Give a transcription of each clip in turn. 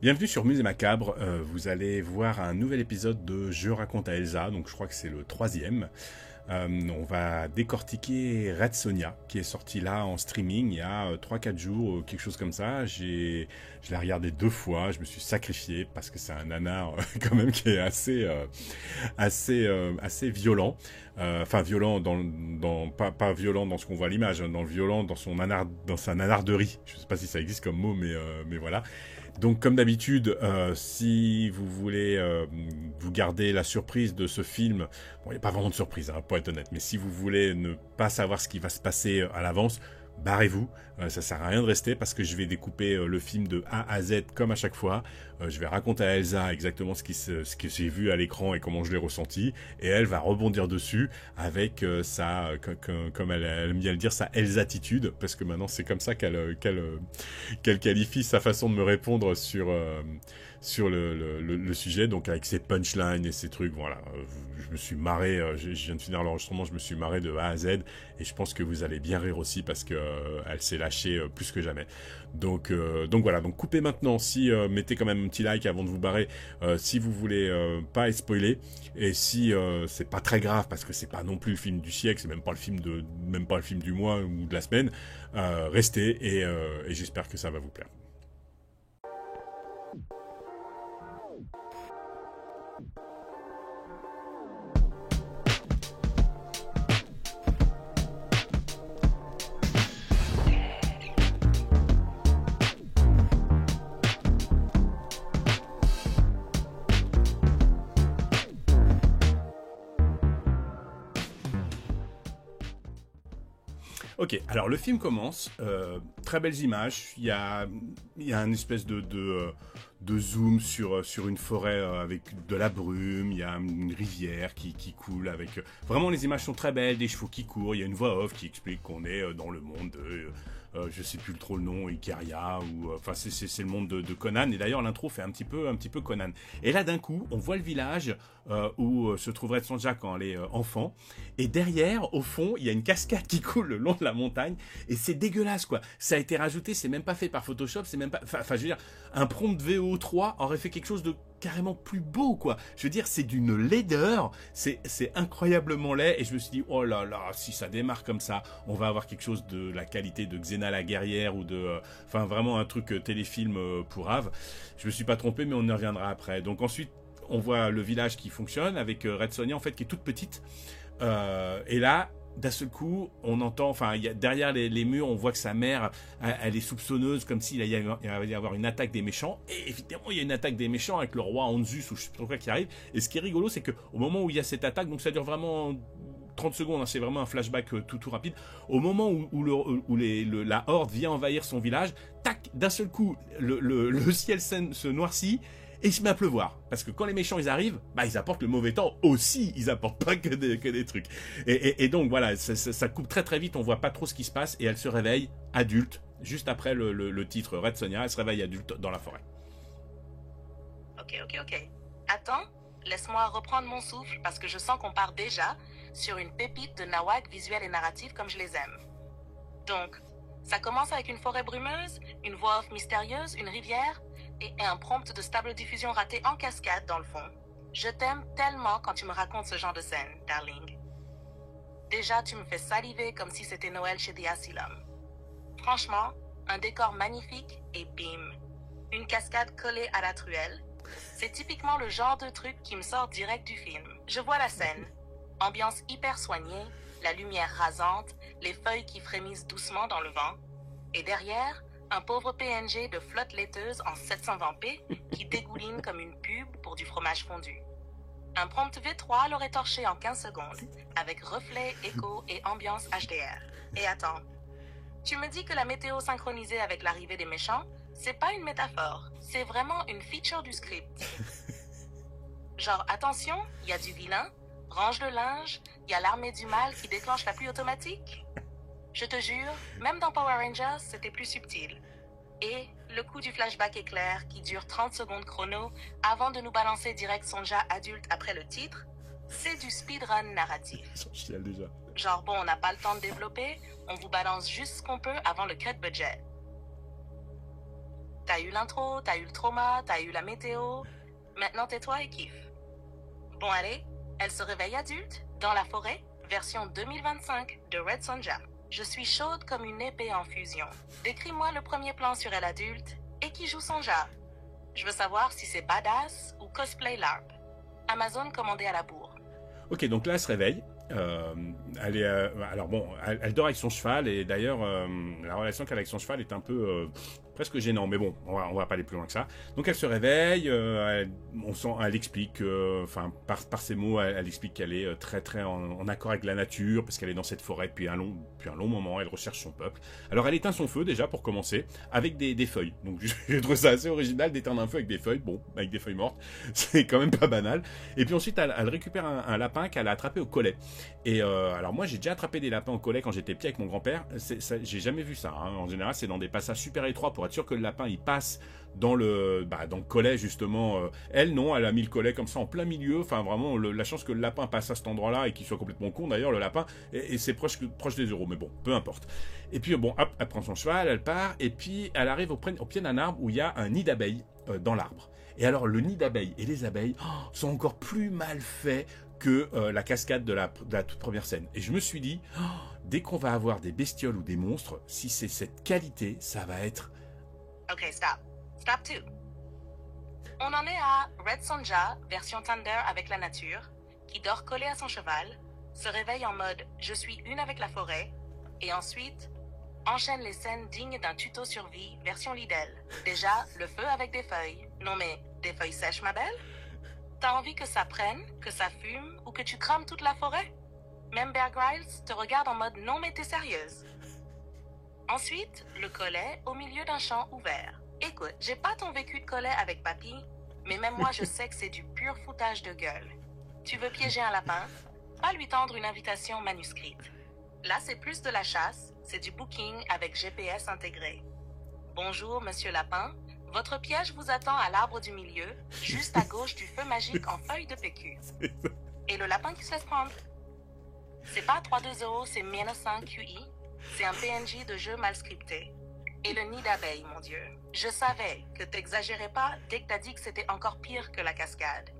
Bienvenue sur Musée Macabre, vous allez voir un nouvel épisode de Je raconte à Elsa, donc je crois que c'est le troisième. On va décortiquer Red Sonja, qui est sorti là en streaming il y a 3-4 jours, quelque chose comme ça. Je l'ai regardé 2 fois, je me suis sacrifié parce que c'est un nanar quand même qui est assez violent. Enfin violent pas violent dans ce qu'on voit à l'image, hein, dans le violent dans sa nanarderie. Je sais pas si ça existe comme mot, mais voilà. Donc comme d'habitude, si vous voulez vous garder la surprise de ce film, bon il n'y a pas vraiment de surprise pour être honnête, mais si vous voulez ne pas savoir ce qui va se passer à l'avance, barrez-vous, ça sert à rien de rester parce que je vais découper le film de A à Z comme à chaque fois. Je vais raconter à Elsa exactement ce que j'ai vu à l'écran et comment je l'ai ressenti, et elle va rebondir dessus avec comme elle aime bien le dire, sa Elsatitude, parce que maintenant c'est comme ça qu'elle qualifie sa façon de me répondre sur le sujet, donc avec ses punchlines et ses trucs, voilà. Je me suis marré, je viens de finir l'enregistrement, je me suis marré de A à Z, et je pense que vous allez bien rire aussi parce que elle s'est lâchée plus que jamais. Donc voilà, donc coupez maintenant, mettez quand même un petit like avant de vous barrer, si vous voulez pas être spoilé, et si c'est pas très grave parce que c'est pas non plus le film du siècle, c'est même pas le film du mois ou de la semaine, restez et j'espère que ça va vous plaire. Ok, alors le film commence, très belles images, il y a une espèce de zoom sur une forêt avec de la brume, il y a une rivière qui coule avec... vraiment les images sont très belles, des chevaux qui courent, il y a une voix off qui explique qu'on est dans le monde de... je sais plus trop le nom, Ikaria, ou enfin c'est le monde de Conan, et d'ailleurs l'intro fait un petit peu Conan. Et là d'un coup, on voit le village où se trouverait Sonja quand elle est enfant, et derrière, au fond, il y a une cascade qui coule le long de la montagne, et c'est dégueulasse quoi. Ça a été rajouté, c'est même pas fait par Photoshop, c'est même pas, enfin je veux dire, un prompt VO3 aurait fait quelque chose de carrément plus beau quoi. Je veux dire, c'est d'une laideur, c'est incroyablement laid, et je me suis dit oh là là, si ça démarre comme ça, on va avoir quelque chose de la qualité de Xena la guerrière ou de enfin vraiment un truc téléfilm pour Ave. Je me suis pas trompé, mais on y reviendra après. Donc ensuite on voit le village qui fonctionne avec Red Sonja en fait qui est toute petite, et là d'un seul coup, on entend, enfin, derrière les murs, on voit que sa mère, elle est soupçonneuse, comme s'il allait y avoir une attaque des méchants. Et évidemment, il y a une attaque des méchants avec le roi Anzus ou je sais pas trop quoi qui arrive. Et ce qui est rigolo, c'est que au moment où il y a cette attaque, donc ça dure vraiment 30 secondes, hein, c'est vraiment un flashback tout rapide. Au moment où la horde vient envahir son village, tac, d'un seul coup, le ciel se noircit. Et il se met à pleuvoir. Parce que quand les méchants ils arrivent, bah ils apportent le mauvais temps aussi. Ils apportent pas que des trucs. Et donc voilà, ça coupe très très vite, on voit pas trop ce qui se passe. Et elle se réveille adulte, juste après le titre Red Sonja, elle se réveille adulte dans la forêt. Ok. Attends, laisse-moi reprendre mon souffle parce que je sens qu'on part déjà sur une pépite de nawak visuel et narratif comme je les aime. Donc, ça commence avec une forêt brumeuse, une voix off mystérieuse, une rivière et un prompt de stable diffusion raté en cascade dans le fond. Je t'aime tellement quand tu me racontes ce genre de scène, darling. Déjà, tu me fais saliver comme si c'était Noël chez The Asylum. Franchement, un décor magnifique et bim. Une cascade collée à la truelle. C'est typiquement le genre de truc qui me sort direct du film. Je vois la scène. Ambiance hyper soignée, la lumière rasante, les feuilles qui frémissent doucement dans le vent. Et derrière, un pauvre PNG de flotte laiteuse en 720p qui dégouline comme une pub pour du fromage fondu. Un prompt V3 l'aurait torché en 15 secondes, avec reflet, écho et ambiance HDR. Et attends, tu me dis que la météo synchronisée avec l'arrivée des méchants, c'est pas une métaphore, c'est vraiment une feature du script. Genre, attention, il y a du vilain, range le linge, il y a l'armée du mal qui déclenche la pluie automatique. Je te jure, même dans Power Rangers, c'était plus subtil. Et le coup du flashback éclair qui dure 30 secondes chrono avant de nous balancer direct Sonja adulte après le titre, c'est du speedrun narratif. J'en chiale déjà. Genre bon, on n'a pas le temps de développer, on vous balance juste ce qu'on peut avant le cut budget. T'as eu l'intro, t'as eu le trauma, t'as eu la météo. Maintenant tais-toi et kiffe. Bon allez, elle se réveille adulte, dans la forêt, version 2025 de Red Sonja. Je suis chaude comme une épée en fusion. Décris-moi le premier plan sur elle adulte et qui joue Sonja. Je veux savoir si c'est badass ou cosplay LARP. Amazon commandé à la bourre. Ok, donc là, elle se réveille. Elle est, alors bon, elle dort avec son cheval et d'ailleurs, la relation qu'elle a avec son cheval est un peu presque gênant. Mais bon, on va pas aller plus loin que ça. Donc elle se réveille, elle explique, enfin par ses mots, elle explique qu'elle est très très en accord avec la nature parce qu'elle est dans cette forêt depuis un long moment. Elle recherche son peuple. Alors elle éteint son feu déjà pour commencer avec des feuilles. Donc je trouve ça assez original d'éteindre un feu avec des feuilles. Bon, avec des feuilles mortes, c'est quand même pas banal. Et puis ensuite elle récupère un lapin qu'elle a attrapé au collet. Et alors moi j'ai déjà attrapé des lapins au collet quand j'étais petit avec mon grand-père. J'ai jamais vu ça. Hein. En général c'est dans des passages super étroits pour être sûr que le lapin il passe dans le collet justement. Elle non, elle a mis le collet comme ça en plein milieu. Enfin vraiment la chance que le lapin passe à cet endroit-là et qu'il soit complètement con d'ailleurs le lapin. Et c'est proche des euros. Mais bon, peu importe. Et puis bon, hop, elle prend son cheval, elle part et puis elle arrive au pied d'un arbre où il y a un nid d'abeilles dans l'arbre. Et alors le nid d'abeilles et les abeilles sont encore plus mal faits que la cascade de la toute première scène. Et je me suis dit, dès qu'on va avoir des bestioles ou des monstres, si c'est cette qualité, ça va être... Ok, stop. Stop tout. On en est à Red Sonja, version Thunder avec la nature, qui dort collée à son cheval, se réveille en mode « je suis une avec la forêt », et ensuite enchaîne les scènes dignes d'un tuto survie version Lidl. Déjà, le feu avec des feuilles. Non mais, des feuilles sèches ma belle? T'as envie que ça prenne, que ça fume ou que tu crames toute la forêt? Même Bear Grylls te regarde en mode non mais t'es sérieuse. Ensuite, le collet au milieu d'un champ ouvert. Écoute, j'ai pas ton vécu de collet avec papy, mais même moi je sais que c'est du pur foutage de gueule. Tu veux piéger un lapin? Pas lui tendre une invitation manuscrite. Là c'est plus de la chasse, c'est du booking avec GPS intégré. Bonjour monsieur lapin. Votre piège vous attend à l'arbre du milieu, juste à gauche du feu magique en feuille de PQ. Et le lapin qui se laisse prendre. C'est pas 320, c'est -5 QI. C'est un PNJ de jeu mal scripté. Et le nid d'abeilles, mon Dieu. Je savais que t'exagérais pas dès que t'as dit que c'était encore pire que la cascade.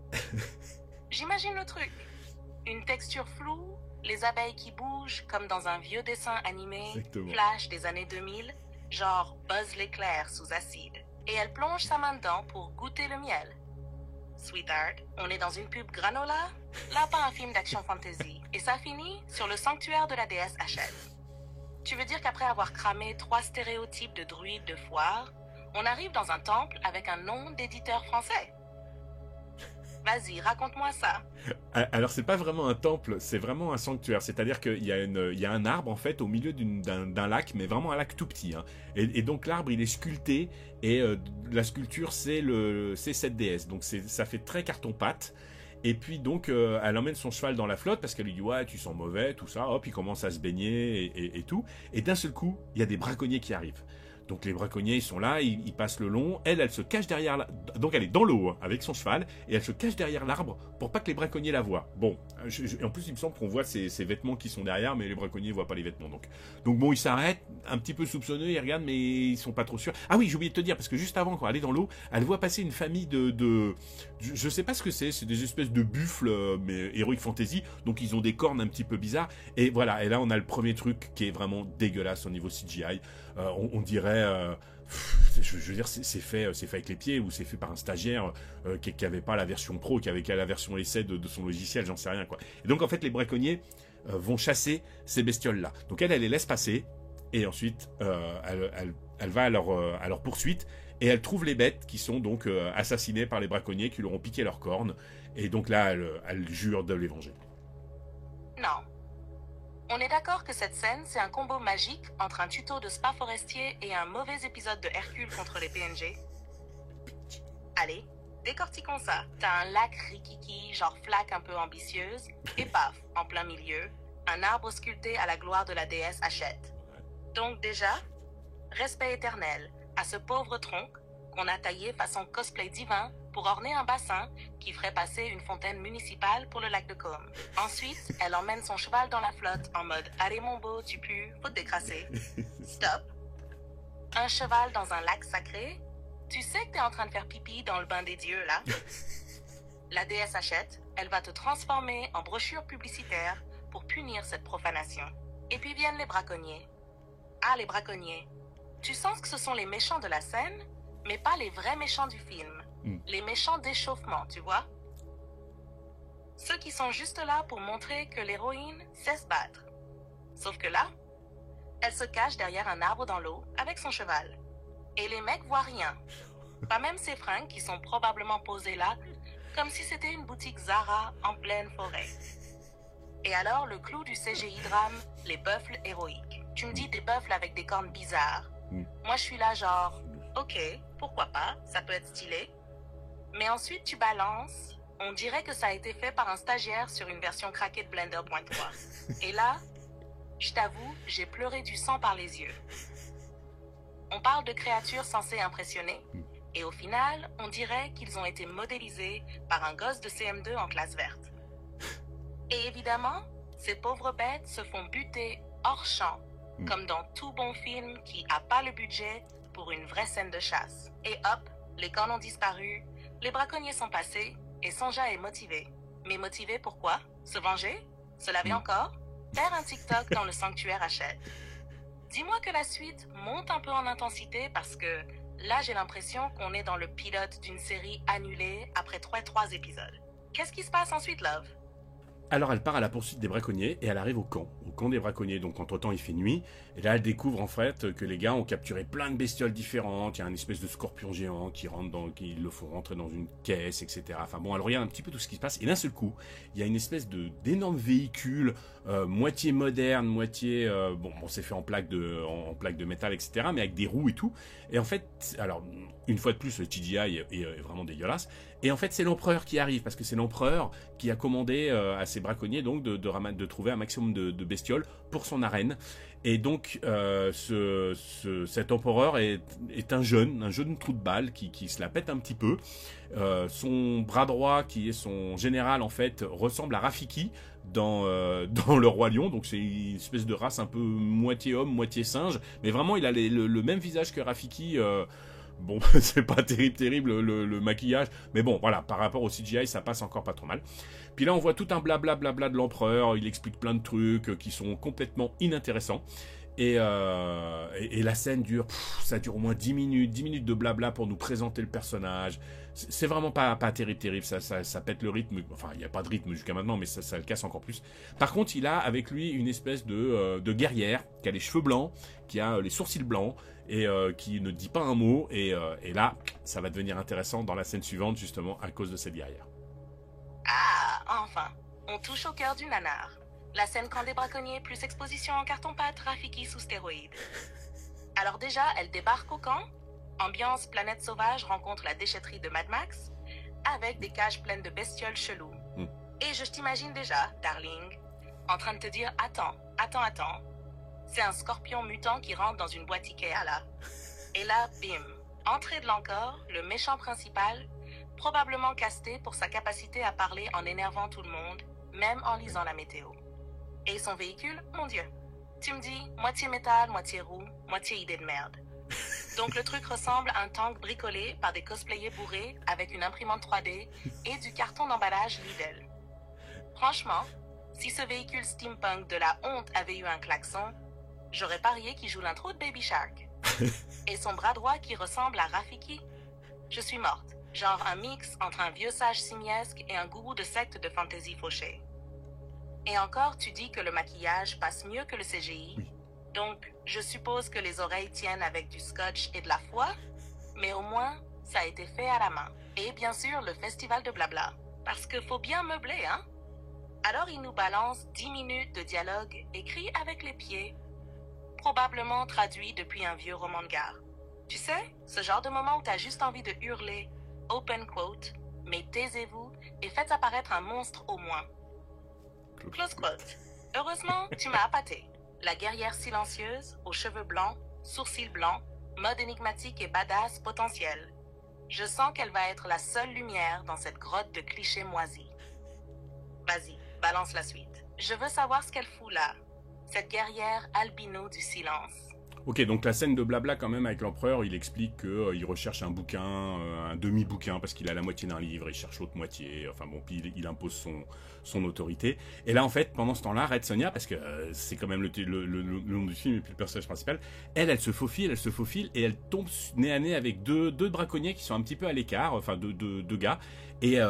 J'imagine le truc. Une texture floue, les abeilles qui bougent comme dans un vieux dessin animé, Exactement. Flash des années 2000, genre Buzz l'éclair sous acide. Et elle plonge sa main dedans pour goûter le miel. Sweetheart, on est dans une pub granola? Là, pas un film d'action fantasy. Et ça finit sur le sanctuaire de la déesse Hachette. Tu veux dire qu'après avoir cramé 3 stéréotypes de druides de foire, on arrive dans un temple avec un nom d'éditeur français? Vas-y, raconte-moi ça. Alors c'est pas vraiment un temple, c'est vraiment un sanctuaire. C'est-à-dire qu'il y a un arbre en fait au milieu d'un lac, mais vraiment un lac tout petit. Hein. Et donc l'arbre il est sculpté et la sculpture c'est cette déesse. Donc ça fait très carton-pâte. Et puis donc elle emmène son cheval dans la flotte parce qu'elle lui dit ouais tu sens mauvais tout ça. Hop il commence à se baigner et tout. Et d'un seul coup il y a des braconniers qui arrivent. Donc les braconniers ils sont là, ils passent le long, elle se cache derrière, donc elle est dans l'eau hein, avec son cheval, et elle se cache derrière l'arbre pour pas que les braconniers la voient. Bon, en plus il me semble qu'on voit ses vêtements qui sont derrière, mais les braconniers voient pas les vêtements. Donc bon, ils s'arrêtent, un petit peu soupçonneux, ils regardent, mais ils sont pas trop sûrs. Ah oui, j'ai oublié de te dire, parce que juste avant, quand elle est dans l'eau, elle voit passer une famille je sais pas ce que c'est des espèces de buffles, mais Heroic Fantasy, donc ils ont des cornes un petit peu bizarres, et voilà, et là on a le premier truc qui est vraiment dégueulasse au niveau CGI. On dirait, je veux dire, c'est fait avec les pieds ou c'est fait par un stagiaire qui avait pas la version pro, qui avait la version essai de son logiciel, j'en sais rien quoi. Et donc en fait les braconniers vont chasser ces bestioles là. Donc elle les laisse passer et ensuite elle va à leur poursuite et elle trouve les bêtes qui sont donc assassinées par les braconniers qui leur ont piqué leurs cornes et donc là elle jure de les venger. Non. On est d'accord que cette scène, c'est un combo magique entre un tuto de spa forestier et un mauvais épisode de Hercule contre les PNG. Allez, décortiquons ça. T'as un lac rikiki, genre flaque un peu ambitieuse, et paf, en plein milieu, un arbre sculpté à la gloire de la déesse Hachette. Donc déjà, respect éternel à ce pauvre tronc qu'on a taillé façon cosplay divin pour orner un bassin qui ferait passer une fontaine municipale pour le lac de Côme. Ensuite, elle emmène son cheval dans la flotte en mode « Allez mon beau, tu pues, faut te décrasser. » Stop. Un cheval dans un lac sacré? Tu sais que t'es en train de faire pipi dans le bain des dieux, là? La déesse Hachette, elle va te transformer en brochure publicitaire pour punir cette profanation. Et puis viennent les braconniers. Ah, les braconniers. Tu sens que ce sont les méchants de la scène, mais pas les vrais méchants du film. Les méchants d'échauffement, tu vois? Ceux qui sont juste là pour montrer que l'héroïne sait se battre. Sauf que là, elle se cache derrière un arbre dans l'eau avec son cheval. Et les mecs voient rien. Pas même ses fringues qui sont probablement posées là, comme si c'était une boutique Zara en pleine forêt. Et alors, le clou du CGI drame, les buffles héroïques. Tu me dis des buffles avec des cornes bizarres. Moi, je suis là genre, ok, pourquoi pas, ça peut être stylé. Mais ensuite, tu balances. On dirait que ça a été fait par un stagiaire sur une version craquée de Blender.3. Et là, je t'avoue, j'ai pleuré du sang par les yeux. On parle de créatures censées impressionner, et au final, on dirait qu'ils ont été modélisés par un gosse de CM2 en classe verte. Et évidemment, ces pauvres bêtes se font buter hors champ, comme dans tout bon film qui n'a pas le budget pour une vraie scène de chasse. Et hop, les cornes ont disparu, les braconniers sont passés, et Sonja est motivée. Mais motivée pourquoi? Se venger? Se laver encore? Faire un TikTok dans le sanctuaire Hachette? Dis-moi que la suite monte un peu en intensité parce que là, j'ai l'impression qu'on est dans le pilote d'une série annulée après 3 épisodes. Qu'est-ce qui se passe ensuite, Love? Alors elle part à la poursuite des braconniers et elle arrive au camp des braconniers. Donc entre-temps il fait nuit et là elle découvre en fait que les gars ont capturé plein de bestioles différentes. Il y a une espèce de scorpion géant qui le font rentrer dans une caisse, etc. Enfin bon, elle regarde un petit peu tout ce qui se passe et d'un seul coup il y a une espèce d'énorme véhicule moitié moderne, moitié bon c'est fait en plaque de métal, etc. Mais avec des roues et tout. Et en fait, alors une fois de plus le CGI est vraiment dégueulasse. Et en fait c'est l'empereur qui arrive parce que c'est l'empereur qui a commandé à ses braconniers donc de trouver un maximum de bestioles pour son arène. Et donc cet empereur est un jeune trou de balle qui se la pète un petit peu. Son bras droit qui est son général en fait ressemble à Rafiki dans le Roi Lion. Donc c'est une espèce de race un peu moitié homme moitié singe, mais vraiment il a le même visage que Rafiki. Bon, c'est pas terrible le maquillage, mais bon, voilà, par rapport au CGI, ça passe encore pas trop mal. Puis là, on voit tout un blabla de l'empereur, il explique plein de trucs qui sont complètement inintéressants. Et la scène ça dure au moins 10 minutes de blabla pour nous présenter le personnage. C'est vraiment pas terrible, ça pète le rythme. Enfin, il n'y a pas de rythme jusqu'à maintenant, mais ça le casse encore plus. Par contre, il a avec lui une espèce de guerrière qui a les cheveux blancs, qui a les sourcils blancs et qui ne dit pas un mot. Et là, ça va devenir intéressant dans la scène suivante, justement, à cause de cette guerrière. Ah, enfin, on touche au cœur du nanar. La scène camp des braconniers plus exposition en carton-pâte Rafiki sous stéroïdes. Alors déjà, elle débarque au camp. Ambiance planète sauvage rencontre la déchetterie de Mad Max avec des cages pleines de bestioles cheloues. Et je t'imagine déjà, darling, en train de te dire attends. C'est un scorpion mutant qui rentre dans une boîte Ikea là. Et là, bim, entrée de l'encore, le méchant principal, probablement casté pour sa capacité à parler en énervant tout le monde, même en lisant la météo. Et son véhicule, mon Dieu. Tu me dis, moitié métal, moitié roue, moitié idée de merde. Donc le truc ressemble à un tank bricolé par des cosplayers bourrés avec une imprimante 3D et du carton d'emballage Lidl. Franchement, si ce véhicule steampunk de la honte avait eu un klaxon, j'aurais parié qu'il joue l'intro de Baby Shark. Et son bras droit qui ressemble à Rafiki. Je suis morte. Genre un mix entre un vieux sage simiesque et un gourou de secte de fantasy fauché. Et encore, tu dis que le maquillage passe mieux que le CGI. Oui. Donc, je suppose que les oreilles tiennent avec du scotch et de la foi, mais au moins, ça a été fait à la main. Et bien sûr, le festival de blabla. Parce que faut bien meubler, hein? Alors, il nous balance 10 minutes de dialogue écrit avec les pieds, probablement traduit depuis un vieux roman de gare. Tu sais, ce genre de moment où t'as juste envie de hurler, open quote, mais taisez-vous et faites apparaître un monstre au moins. Close quote. Heureusement, tu m'as appâté. La guerrière silencieuse, aux cheveux blancs, sourcils blancs, mode énigmatique et badass potentiel. Je sens qu'elle va être la seule lumière dans cette grotte de clichés moisis. Vas-y, balance la suite. Je veux savoir ce qu'elle fout là. Cette guerrière albino du silence. Ok, donc la scène de blabla quand même avec l'empereur, il explique qu'il recherche un bouquin, un demi-bouquin, parce qu'il a la moitié d'un livre, il cherche l'autre moitié, enfin bon, puis il impose son autorité. Et là, en fait, pendant ce temps-là, Red Sonja, parce que c'est quand même le nom du film et puis le personnage principal, elle se faufile, et elle tombe nez à nez avec deux braconniers qui sont un petit peu à l'écart, enfin deux gars, et...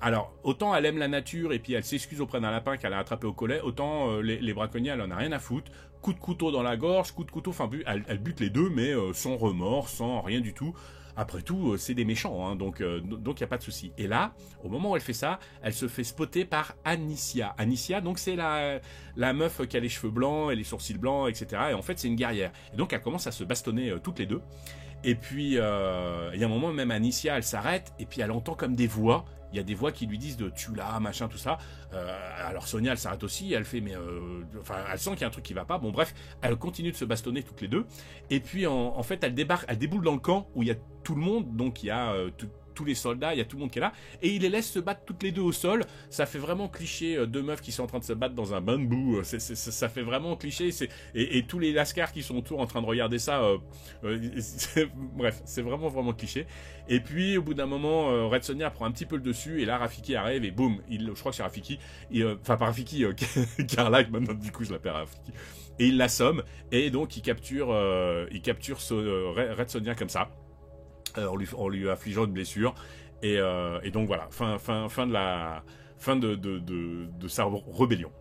alors, autant elle aime la nature et puis elle s'excuse auprès d'un lapin qu'elle a attrapé au collet, autant les braconniers, elle en a rien à foutre. Coup de couteau dans la gorge, coup de couteau, enfin, elle bute les deux, mais sans remords, sans rien du tout. Après tout, c'est des méchants, hein, donc y a pas de souci. Et là, au moment où elle fait ça, elle se fait spotter par Anicia. Anicia, donc c'est la meuf qui a les cheveux blancs et les sourcils blancs, etc. Et en fait, c'est une guerrière. Et donc, elle commence à se bastonner toutes les deux. Et puis, il y a un moment, même Anicia, elle s'arrête, et puis elle entend comme des voix. Il y a des voix qui lui disent de tue-la, machin, tout ça. Alors Sonja, elle s'arrête aussi, elle fait, mais... Enfin, elle sent qu'il y a un truc qui va pas. Bon, bref, elle continue de se bastonner toutes les deux. Et puis, en fait, elle déboule dans le camp où il y a tout le monde. Donc, il y a tous les soldats, il y a tout le monde qui est là. Et il les laisse se battre toutes les deux au sol. Ça fait vraiment cliché, deux meufs qui sont en train de se battre dans un bain de boue. Ça fait vraiment cliché. Et tous les lascars qui sont autour en train de regarder ça... bref, c'est vraiment, vraiment cliché. Et puis, au bout d'un moment, Red Sonja prend un petit peu le dessus, et là, Rafiki arrive, et boum, je crois que c'est Rafiki, enfin, pas Rafiki, Carla, maintenant, du coup, je l'appelle Rafiki, et il l'assomme, et donc, il capture Red Sonja comme ça, en lui affligeant une blessure, et donc, voilà, fin de sa rébellion.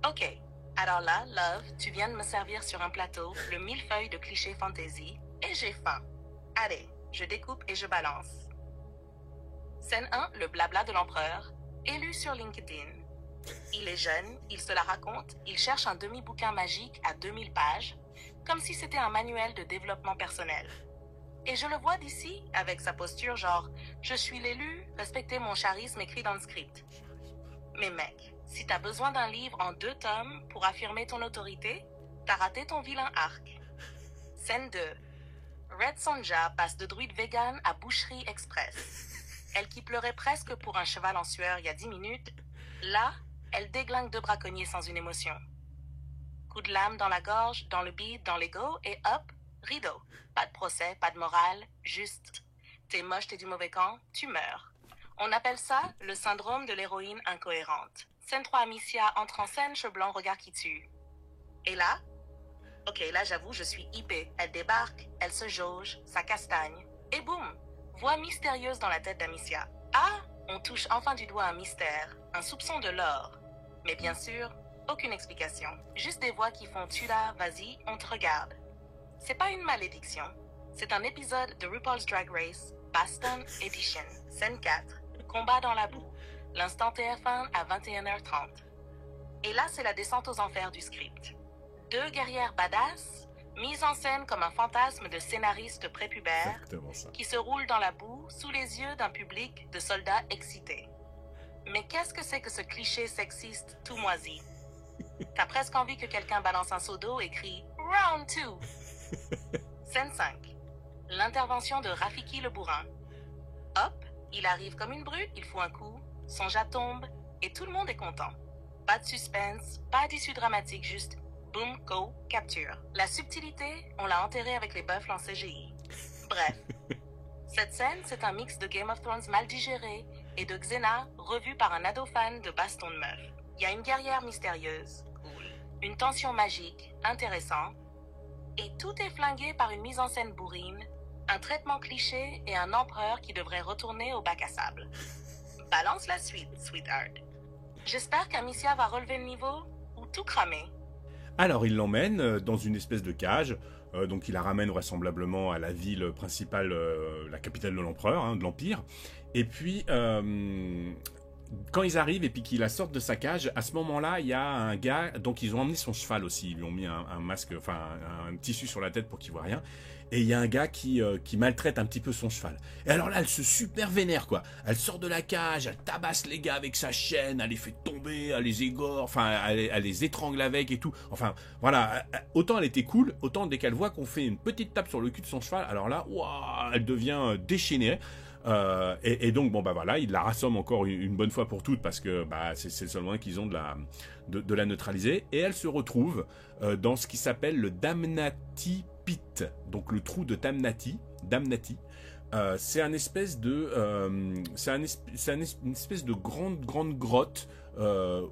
Ok, alors là, Love, tu viens de me servir sur un plateau le millefeuille de clichés fantasy, et j'ai faim. Allez, je découpe et je balance. Scène 1, le blabla de l'empereur, élu sur LinkedIn. Il est jeune, il se la raconte, il cherche un demi-bouquin magique à 2000 pages, comme si c'était un manuel de développement personnel. Et je le vois d'ici, avec sa posture genre « Je suis l'élu, respectez mon charisme écrit dans le script ». Mais mec, si t'as besoin d'un livre en 2 tomes pour affirmer ton autorité, t'as raté ton vilain arc. Scène 2. Red Sonja passe de druide vegan à boucherie express. Elle qui pleurait presque pour un cheval en sueur il y a 10 minutes, là, elle déglingue 2 braconniers sans une émotion. Coup de lame dans la gorge, dans le bide, dans l'ego, et hop, rideau. Pas de procès, pas de morale, juste t'es moche, t'es du mauvais camp, tu meurs. On appelle ça le syndrome de l'héroïne incohérente. Scène 3, Amicia entre en scène, cheveux blancs, regard qui tue. Et là, ok, là j'avoue, je suis hypée. Elle débarque, elle se jauge, ça castagne. Et boum, voix mystérieuse dans la tête d'Amicia. Ah, on touche enfin du doigt un mystère, un soupçon de l'or. Mais bien sûr, aucune explication. Juste des voix qui font tu là, vas-y, on te regarde. C'est pas une malédiction. C'est un épisode de RuPaul's Drag Race, Boston Edition. Scène 4, combat dans la boue. L'instant TF1 à 21h30. Et là, c'est la descente aux enfers du script. 2 guerrières badass, mises en scène comme un fantasme de scénaristes prépubères qui se roulent dans la boue sous les yeux d'un public de soldats excités. Mais qu'est-ce que c'est que ce cliché sexiste tout moisi? T'as presque envie que quelqu'un balance un seau d'eau et crie « Round 2 ». Scène 5. L'intervention de Rafiki le bourrin. Hop, il arrive comme une brute, il fout un coup, Sonja tombe et tout le monde est content. Pas de suspense, pas d'issue dramatique, juste boom, go, capture. La subtilité, on l'a enterrée avec les buffles en CGI. Bref, cette scène, c'est un mix de Game of Thrones mal digéré et de Xena revu par un ado fan de baston de meuf. Il y a une guerrière mystérieuse, cool, une tension magique, intéressant, et tout est flingué par une mise en scène bourrine, un traitement cliché et un empereur qui devrait retourner au bac à sable. Balance la suite, sweetheart. J'espère qu'Amicia va relever le niveau ou tout cramer. Alors, il l'emmène dans une espèce de cage, donc il la ramène vraisemblablement à la ville principale, la capitale de l'empereur, hein, de l'Empire, et puis... quand ils arrivent et puis qu'ils la sortent de sa cage, à ce moment-là, il y a un gars, donc ils ont emmené son cheval aussi, ils lui ont mis un masque, enfin un tissu sur la tête pour qu'il voit rien, et il y a un gars qui maltraite un petit peu son cheval. Et alors là, elle se super vénère, quoi. Elle sort de la cage, elle tabasse les gars avec sa chaîne, elle les fait tomber, elle les égore, enfin elle les étrangle avec et tout. Enfin voilà, autant elle était cool, autant dès qu'elle voit qu'on fait une petite tape sur le cul de son cheval, alors là, ouah, elle devient déchaînée. Et donc, bon, bah voilà, il la rassomme encore une bonne fois pour toutes parce que bah, c'est le seul moyen qu'ils ont de la neutraliser. Et elle se retrouve dans ce qui s'appelle le Damnati Pit, donc le trou de Damnati. C'est une espèce de grande grotte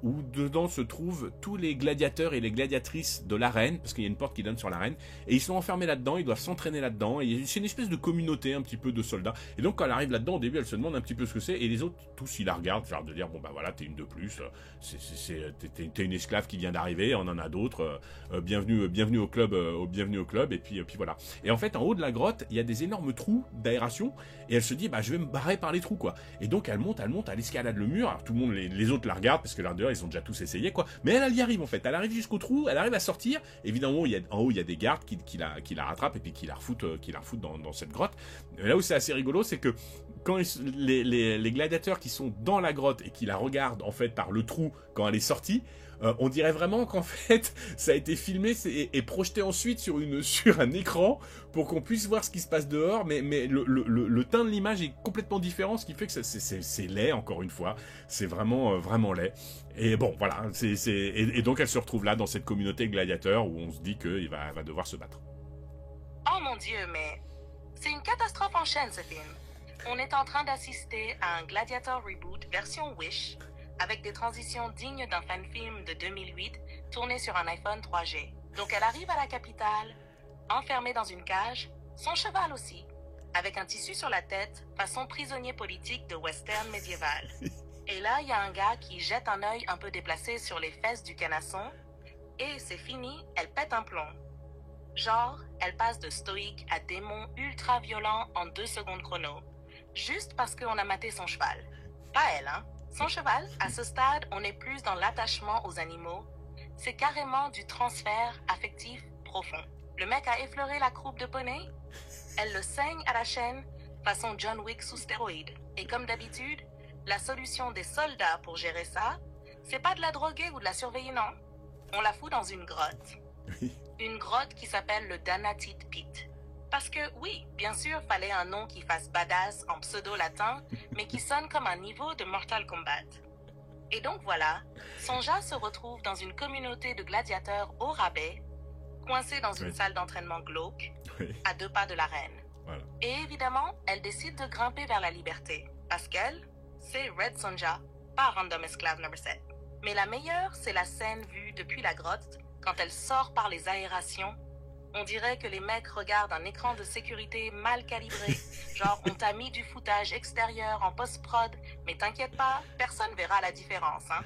où dedans se trouvent tous les gladiateurs et les gladiatrices de l'arène, parce qu'il y a une porte qui donne sur l'arène, et ils sont enfermés là-dedans, ils doivent s'entraîner là-dedans, et c'est une espèce de communauté un petit peu de soldats. Et donc quand elle arrive là-dedans, au début elle se demande un petit peu ce que c'est, et les autres, tous ils la regardent, genre de dire, bon bah voilà, t'es une de plus, t'es une esclave qui vient d'arriver, on en a d'autres, bienvenue au club, et puis voilà. Et en fait, en haut de la grotte, il y a des énormes trous d'aération, et elle se dit, bah je vais me barrer par les trous, quoi. Et donc elle monte, elle escalade le mur, alors tout le monde, les autres la regardent, parce que là dehors ils ont déjà tous essayé, quoi. Mais elle y arrive en fait, elle arrive jusqu'au trou, elle arrive à sortir. Évidemment, en haut il y a des gardes qui la rattrapent et puis qui la refoutent dans cette grotte. Et là où c'est assez rigolo, c'est que quand les gladiateurs qui sont dans la grotte et qui la regardent en fait par le trou quand elle est sortie, on dirait vraiment qu'en fait ça a été filmé et projeté ensuite sur un écran pour qu'on puisse voir ce qui se passe dehors, mais le teint de l'image est complètement différent, ce qui fait que c'est laid, encore une fois, c'est vraiment laid. Et bon, voilà, et donc elle se retrouve là dans cette communauté de gladiateurs où on se dit qu'elle va devoir se battre. Oh mon Dieu, mais c'est une catastrophe en chaîne ce film. On est en train d'assister à un Gladiator reboot version Wish, avec des transitions dignes d'un fan film de 2008 tourné sur un iPhone 3G. Donc elle arrive à la capitale, enfermée dans une cage, son cheval aussi, avec un tissu sur la tête, façon prisonnier politique de western médiéval. Et là, il y a un gars qui jette un œil un peu déplacé sur les fesses du canasson, et c'est fini, elle pète un plomb. Genre, elle passe de stoïque à démon ultra violent en 2 secondes chrono, juste parce qu'on a maté son cheval. Pas elle, hein. Son cheval, à ce stade, on est plus dans l'attachement aux animaux. C'est carrément du transfert affectif profond. Le mec a effleuré la croupe de poney, elle le saigne à la chaîne, façon John Wick sous stéroïdes. Et comme d'habitude, la solution des soldats pour gérer ça, c'est pas de la droguer ou de la surveiller, non. On la fout dans une grotte. Oui. Une grotte qui s'appelle le Damnati Pit. Parce que oui, bien sûr, fallait un nom qui fasse badass en pseudo-latin, mais qui sonne comme un niveau de Mortal Kombat. Et donc voilà, Sonja se retrouve dans une communauté de gladiateurs au rabais, coincée dans une salle d'entraînement glauque, à 2 pas de l'arène. Voilà. Et évidemment, elle décide de grimper vers la liberté, parce qu'elle, c'est Red Sonja, pas Random Esclave No. 7. Mais la meilleure, c'est la scène vue depuis la grotte, quand elle sort par les aérations. On dirait que les mecs regardent un écran de sécurité mal calibré. Genre, on t'a mis du footage extérieur en post-prod, mais t'inquiète pas, personne verra la différence, hein.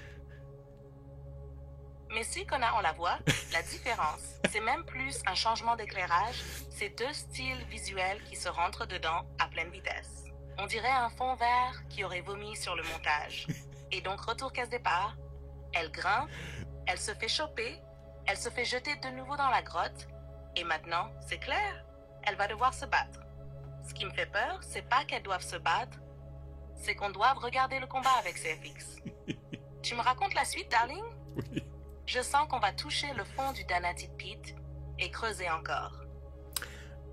Mais si on la voit, la différence, c'est même plus un changement d'éclairage, c'est 2 styles visuels qui se rentrent dedans à pleine vitesse. On dirait un fond vert qui aurait vomi sur le montage. Et donc, retour case départ, elle grimpe, elle se fait choper, elle se fait jeter de nouveau dans la grotte, et maintenant, c'est clair, elle va devoir se battre. Ce qui me fait peur, c'est pas qu'elle doive se battre, c'est qu'on doive regarder le combat avec CFX. Tu me racontes la suite, darling? Oui. Je sens qu'on va toucher le fond du Damnati Pit et creuser encore.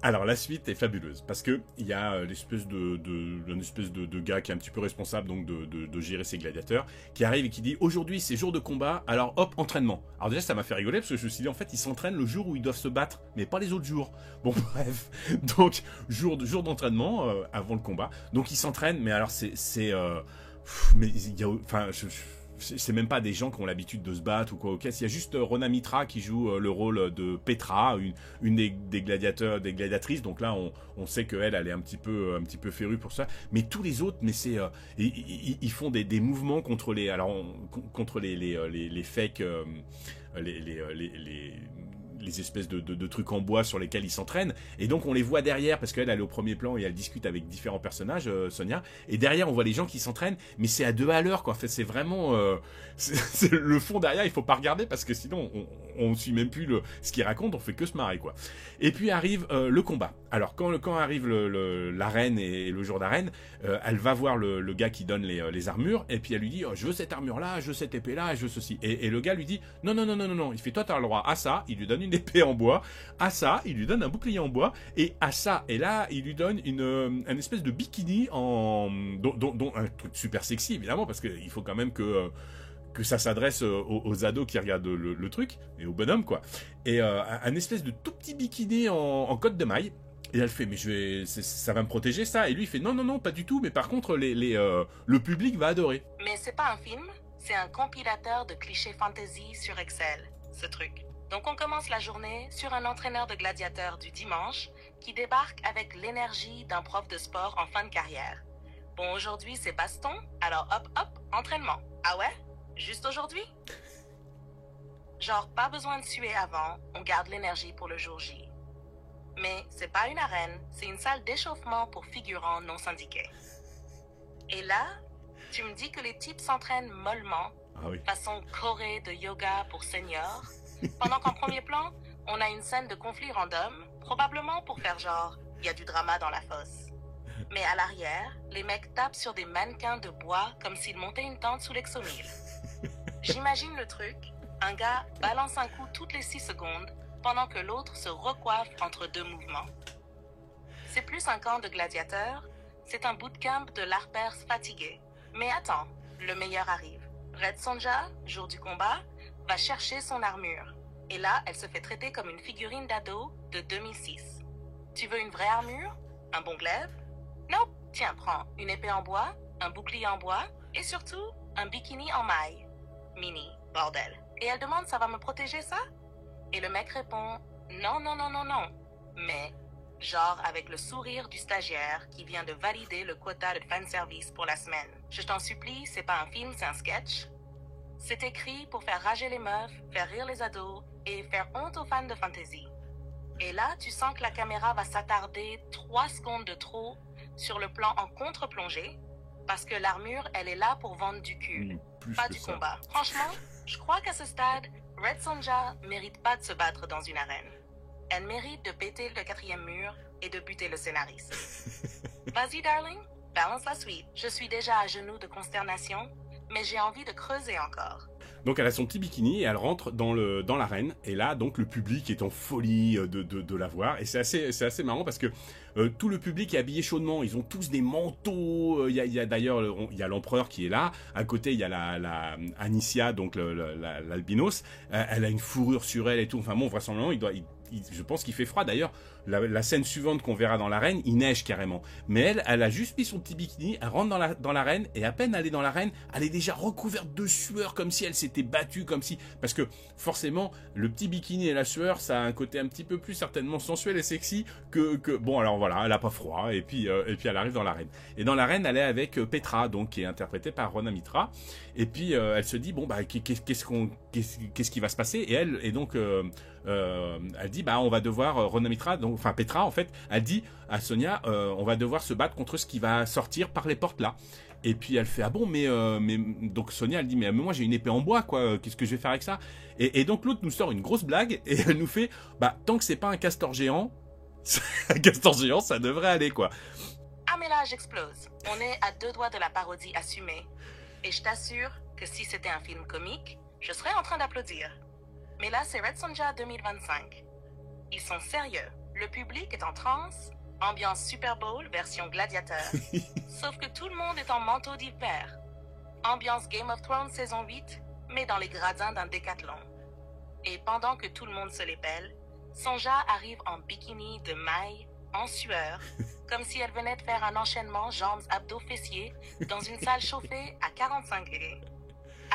Alors la suite est fabuleuse parce que il y a l'espèce de gars qui est un petit peu responsable donc de gérer ses gladiateurs qui arrive et qui dit aujourd'hui c'est jour de combat, alors hop, entraînement. Alors déjà ça m'a fait rigoler parce que je me suis dit en fait ils s'entraînent le jour où ils doivent se battre mais pas les autres jours. Bon bref, donc jour d'entraînement avant le combat, donc ils s'entraînent mais alors mais il y a enfin c'est même pas des gens qui ont l'habitude de se battre ou quoi. Ok, il y a juste Rona Mitra qui joue le rôle de Petra, une des gladiatrices. Donc là, on sait qu'elle est un petit peu férue pour ça. Mais tous les autres, mais c'est ils font des mouvements contre les fakes, les espèces de trucs en bois sur lesquels ils s'entraînent, et donc on les voit derrière parce qu'elle est au premier plan et elle discute avec différents personnages, Sonia, et derrière on voit les gens qui s'entraînent, mais c'est à 2 à l'heure quoi. En fait, c'est vraiment c'est le fond derrière, il faut pas regarder parce que sinon on suit même plus ce qu'ils racontent, on fait que se marrer quoi. Et puis arrive le combat. Alors quand arrive l'arène et le jour d'arène, elle va voir le gars qui donne les armures, et puis elle lui dit je veux cette armure là, je veux cette épée là, je veux ceci, et le gars lui dit non, il fait toi t'as le droit à ça, il lui donne une une épée en bois. À ça, il lui donne un bouclier en bois. Et à ça, et là, il lui donne un espèce de bikini dont un truc super sexy, évidemment, parce qu'il faut quand même que ça s'adresse aux ados qui regardent le truc, et aux bonhommes, quoi. Et un espèce de tout petit bikini en cotte de maille. Et elle fait, mais ça va me protéger, ça. Et lui, il fait, non, non, non, pas du tout. Mais par contre, le public va adorer. Mais c'est pas un film, c'est un compilateur de clichés fantasy sur Excel, ce truc. Donc on commence la journée sur un entraîneur de gladiateurs du dimanche qui débarque avec l'énergie d'un prof de sport en fin de carrière. Bon, aujourd'hui, c'est baston, alors hop, hop, entraînement. Ah ouais? Juste aujourd'hui? Genre, pas besoin de suer avant, on garde l'énergie pour le jour J. Mais c'est pas une arène, c'est une salle d'échauffement pour figurants non syndiqués. Et là, tu me dis que les types s'entraînent mollement, façon Corée de yoga pour seniors, pendant qu'en premier plan, on a une scène de conflit random, probablement pour faire genre, il y a du drama dans la fosse. Mais à l'arrière, les mecs tapent sur des mannequins de bois comme s'ils montaient une tente sous l'Exomil. J'imagine le truc, un gars balance un coup toutes les 6 secondes, pendant que l'autre se recoiffe entre 2 mouvements. C'est plus un camp de gladiateurs, c'est un bootcamp de larpers fatigués. Mais attends, le meilleur arrive. Red Sonja, jour du combat, va chercher son armure. Et là, elle se fait traiter comme une figurine d'ado de 2006. Tu veux une vraie armure? Un bon glaive? Non, tiens, prends une épée en bois, un bouclier en bois, et surtout, un bikini en maille. Mini, bordel. Et elle demande, ça va me protéger, ça? Et le mec répond, non, non, non, non, non. Mais, genre avec le sourire du stagiaire qui vient de valider le quota de fanservice pour la semaine. Je t'en supplie, c'est pas un film, c'est un sketch. C'est écrit pour faire rager les meufs, faire rire les ados et faire honte aux fans de fantasy. Et là, tu sens que la caméra va s'attarder 3 secondes de trop sur le plan en contre-plongée, parce que l'armure, elle est là pour vendre du cul, pas du combat. Franchement, je crois qu'à ce stade, Red Sonja mérite pas de se battre dans une arène. Elle mérite de péter le 4e mur et de buter le scénariste. Vas-y, darling, balance la suite. Je suis déjà à genoux de consternation, mais j'ai envie de creuser encore. Donc elle a son petit bikini et elle rentre dans l'arène. Et là, donc le public est en folie de la voir. Et c'est assez marrant parce que tout le public est habillé chaudement. Ils ont tous des manteaux. Il y a d'ailleurs il y a l'empereur qui est là. À côté, il y a la Anicia, donc l'albinos. Elle a une fourrure sur elle et tout. Enfin bon, vraisemblablement, je pense qu'il fait froid. D'ailleurs, la scène suivante qu'on verra dans l'arène, il neige carrément. Mais elle a juste mis son petit bikini, elle rentre dans l'arène, et à peine elle est dans l'arène, elle est déjà recouverte de sueur, comme si elle s'était battue, parce que forcément, le petit bikini et la sueur, ça a un côté un petit peu plus certainement sensuel et sexy que bon, alors voilà, elle a pas froid, et puis elle arrive dans l'arène. Et dans l'arène, elle est avec Petra, donc, qui est interprétée par Rona Mitra, et puis elle se dit, bon, bah, qu'est-ce qui va se passer? Et donc, elle dit, bah, on va devoir, Rona Mitra, donc, enfin Petra en fait, elle dit à Sonia, on va devoir se battre contre ce qui va sortir par les portes là. Et puis elle fait, ah bon, mais donc Sonia elle dit, mais moi j'ai une épée en bois, quoi, qu'est-ce que je vais faire avec ça? Et donc l'autre nous sort une grosse blague et elle nous fait, bah tant que c'est pas un castor géant, un castor géant ça devrait aller, quoi. Ah mais là j'explose, on est à 2 doigts de la parodie assumée. Et je t'assure que si c'était un film comique, je serais en train d'applaudir. Mais là c'est Red Sonja 2025. Ils sont sérieux. Le public est en transe, ambiance Super Bowl version gladiateur. Sauf que tout le monde est en manteau d'hiver. Ambiance Game of Thrones saison 8, mais dans les gradins d'un décathlon. Et pendant que tout le monde se les pèle, Sonja arrive en bikini de maille, en sueur, comme si elle venait de faire un enchaînement jambes abdos fessiers dans une salle chauffée à 45 degrés.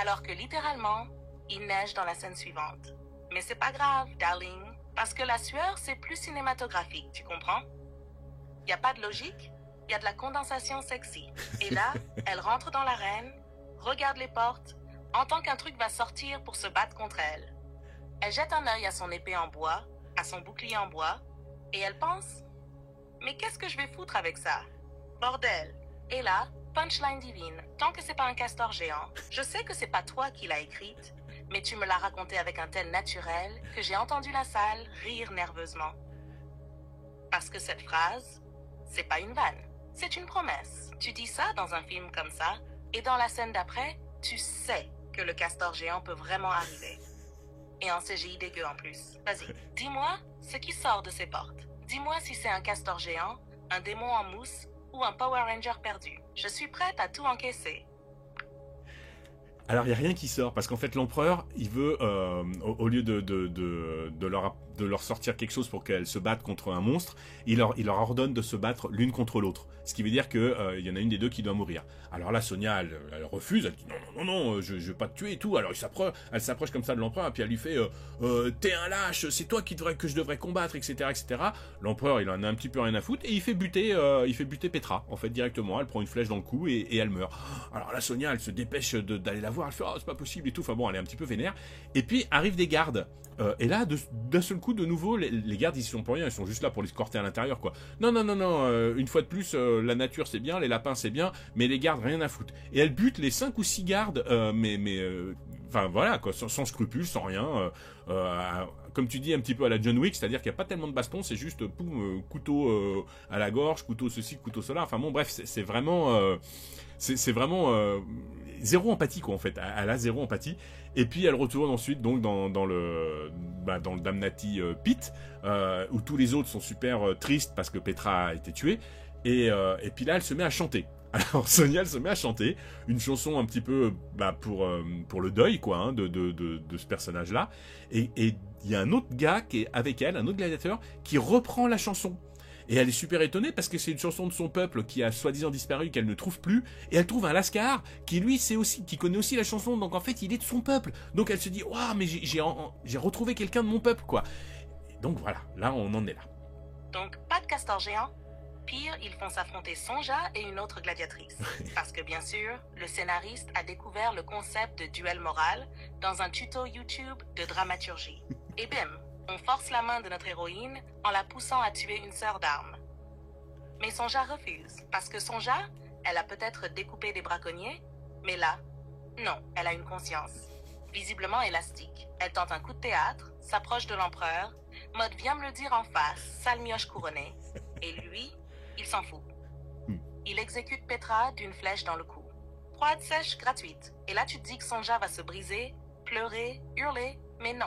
Alors que littéralement, il neige dans la scène suivante. Mais c'est pas grave, darling. Parce que la sueur, c'est plus cinématographique, tu comprends? Il n'y a pas de logique, il y a de la condensation sexy. Et là, elle rentre dans l'arène, regarde les portes, entend qu'un truc va sortir pour se battre contre elle. Elle jette un œil à son épée en bois, à son bouclier en bois, et elle pense, mais qu'est-ce que je vais foutre avec ça? Bordel. Et là, punchline divine, tant que c'est pas un castor géant, je sais que c'est pas toi qui l'as écrite, mais tu me l'as raconté avec un tel naturel que j'ai entendu la salle rire nerveusement. Parce que cette phrase, c'est pas une vanne, c'est une promesse. Tu dis ça dans un film comme ça, et dans la scène d'après, tu sais que le castor géant peut vraiment arriver. Et un CGI dégueu en plus. Vas-y, dis-moi ce qui sort de ces portes. Dis-moi si c'est un castor géant, un démon en mousse ou un Power Ranger perdu. Je suis prête à tout encaisser. Alors, il n'y a rien qui sort, parce qu'en fait, l'empereur, il veut, au lieu de leur sortir quelque chose pour qu'elles se battent contre un monstre, il leur ordonne de se battre l'une contre l'autre. Ce qui veut dire qu'il y en a une des deux qui doit mourir. Alors là, Sonia, elle refuse, elle dit non, je vais pas te tuer et tout. Alors elle s'approche comme ça de l'empereur, et puis elle lui fait t'es un lâche, c'est toi que je devrais combattre, etc., etc. L'empereur, il en a un petit peu rien à foutre, et il fait buter Petra, en fait, directement. Elle prend une flèche dans le cou, et elle meurt. Alors là, Sonia, elle se dépêche d'aller la voir, elle fait c'est pas possible et tout. Enfin bon, elle est un petit peu vénère. Et puis arrivent des gardes. Et là, d'un seul coup, de nouveau, les gardes, ils sont pour rien, ils sont juste là pour l'escorter à l'intérieur, quoi. Non, une fois de plus, la nature c'est bien, les lapins c'est bien, mais les gardes, rien à foutre. Et elle bute les 5 ou 6 gardes, enfin voilà, quoi, sans scrupules, sans rien. Comme tu dis, un petit peu à la John Wick, c'est-à-dire qu'il n'y a pas tellement de baston, c'est juste couteau à la gorge, couteau ceci, couteau cela. Enfin bon, bref, c'est vraiment. C'est vraiment zéro empathie, quoi, en fait. Elle a zéro empathie. Et puis elle retourne ensuite donc dans le Damnati Pit, où tous les autres sont super tristes parce que Petra a été tuée. Et puis là, elle se met à chanter. Alors Sonia, elle se met à chanter une chanson un petit peu pour le deuil, quoi, hein, de ce personnage-là. Et il y a un autre gars qui est avec elle, un autre gladiateur, qui reprend la chanson. Et elle est super étonnée parce que c'est une chanson de son peuple qui a soi-disant disparu, qu'elle ne trouve plus. Et elle trouve un Lascar qui lui qui connaît aussi la chanson. Donc en fait, il est de son peuple. Donc elle se dit, waouh, mais j'ai retrouvé quelqu'un de mon peuple, quoi. Et donc voilà, là on en est là. Donc pas de castor géant. Pire, ils font s'affronter Sonja et une autre gladiatrice. Parce que bien sûr, le scénariste a découvert le concept de duel moral dans un tuto YouTube de dramaturgie. Et bim, on force la main de notre héroïne en la poussant à tuer une sœur d'armes. Mais Sonja refuse, parce que Sonja, elle a peut-être découpé des braconniers, mais là, non, elle a une conscience. Visiblement élastique. Elle tente un coup de théâtre, s'approche de l'empereur, mode viens me le dire en face, sale mioche couronnée. Et lui, il s'en fout. Il exécute Petra d'une flèche dans le cou. Froide sèche gratuite. Et là tu te dis que Sonja va se briser, pleurer, hurler, mais non.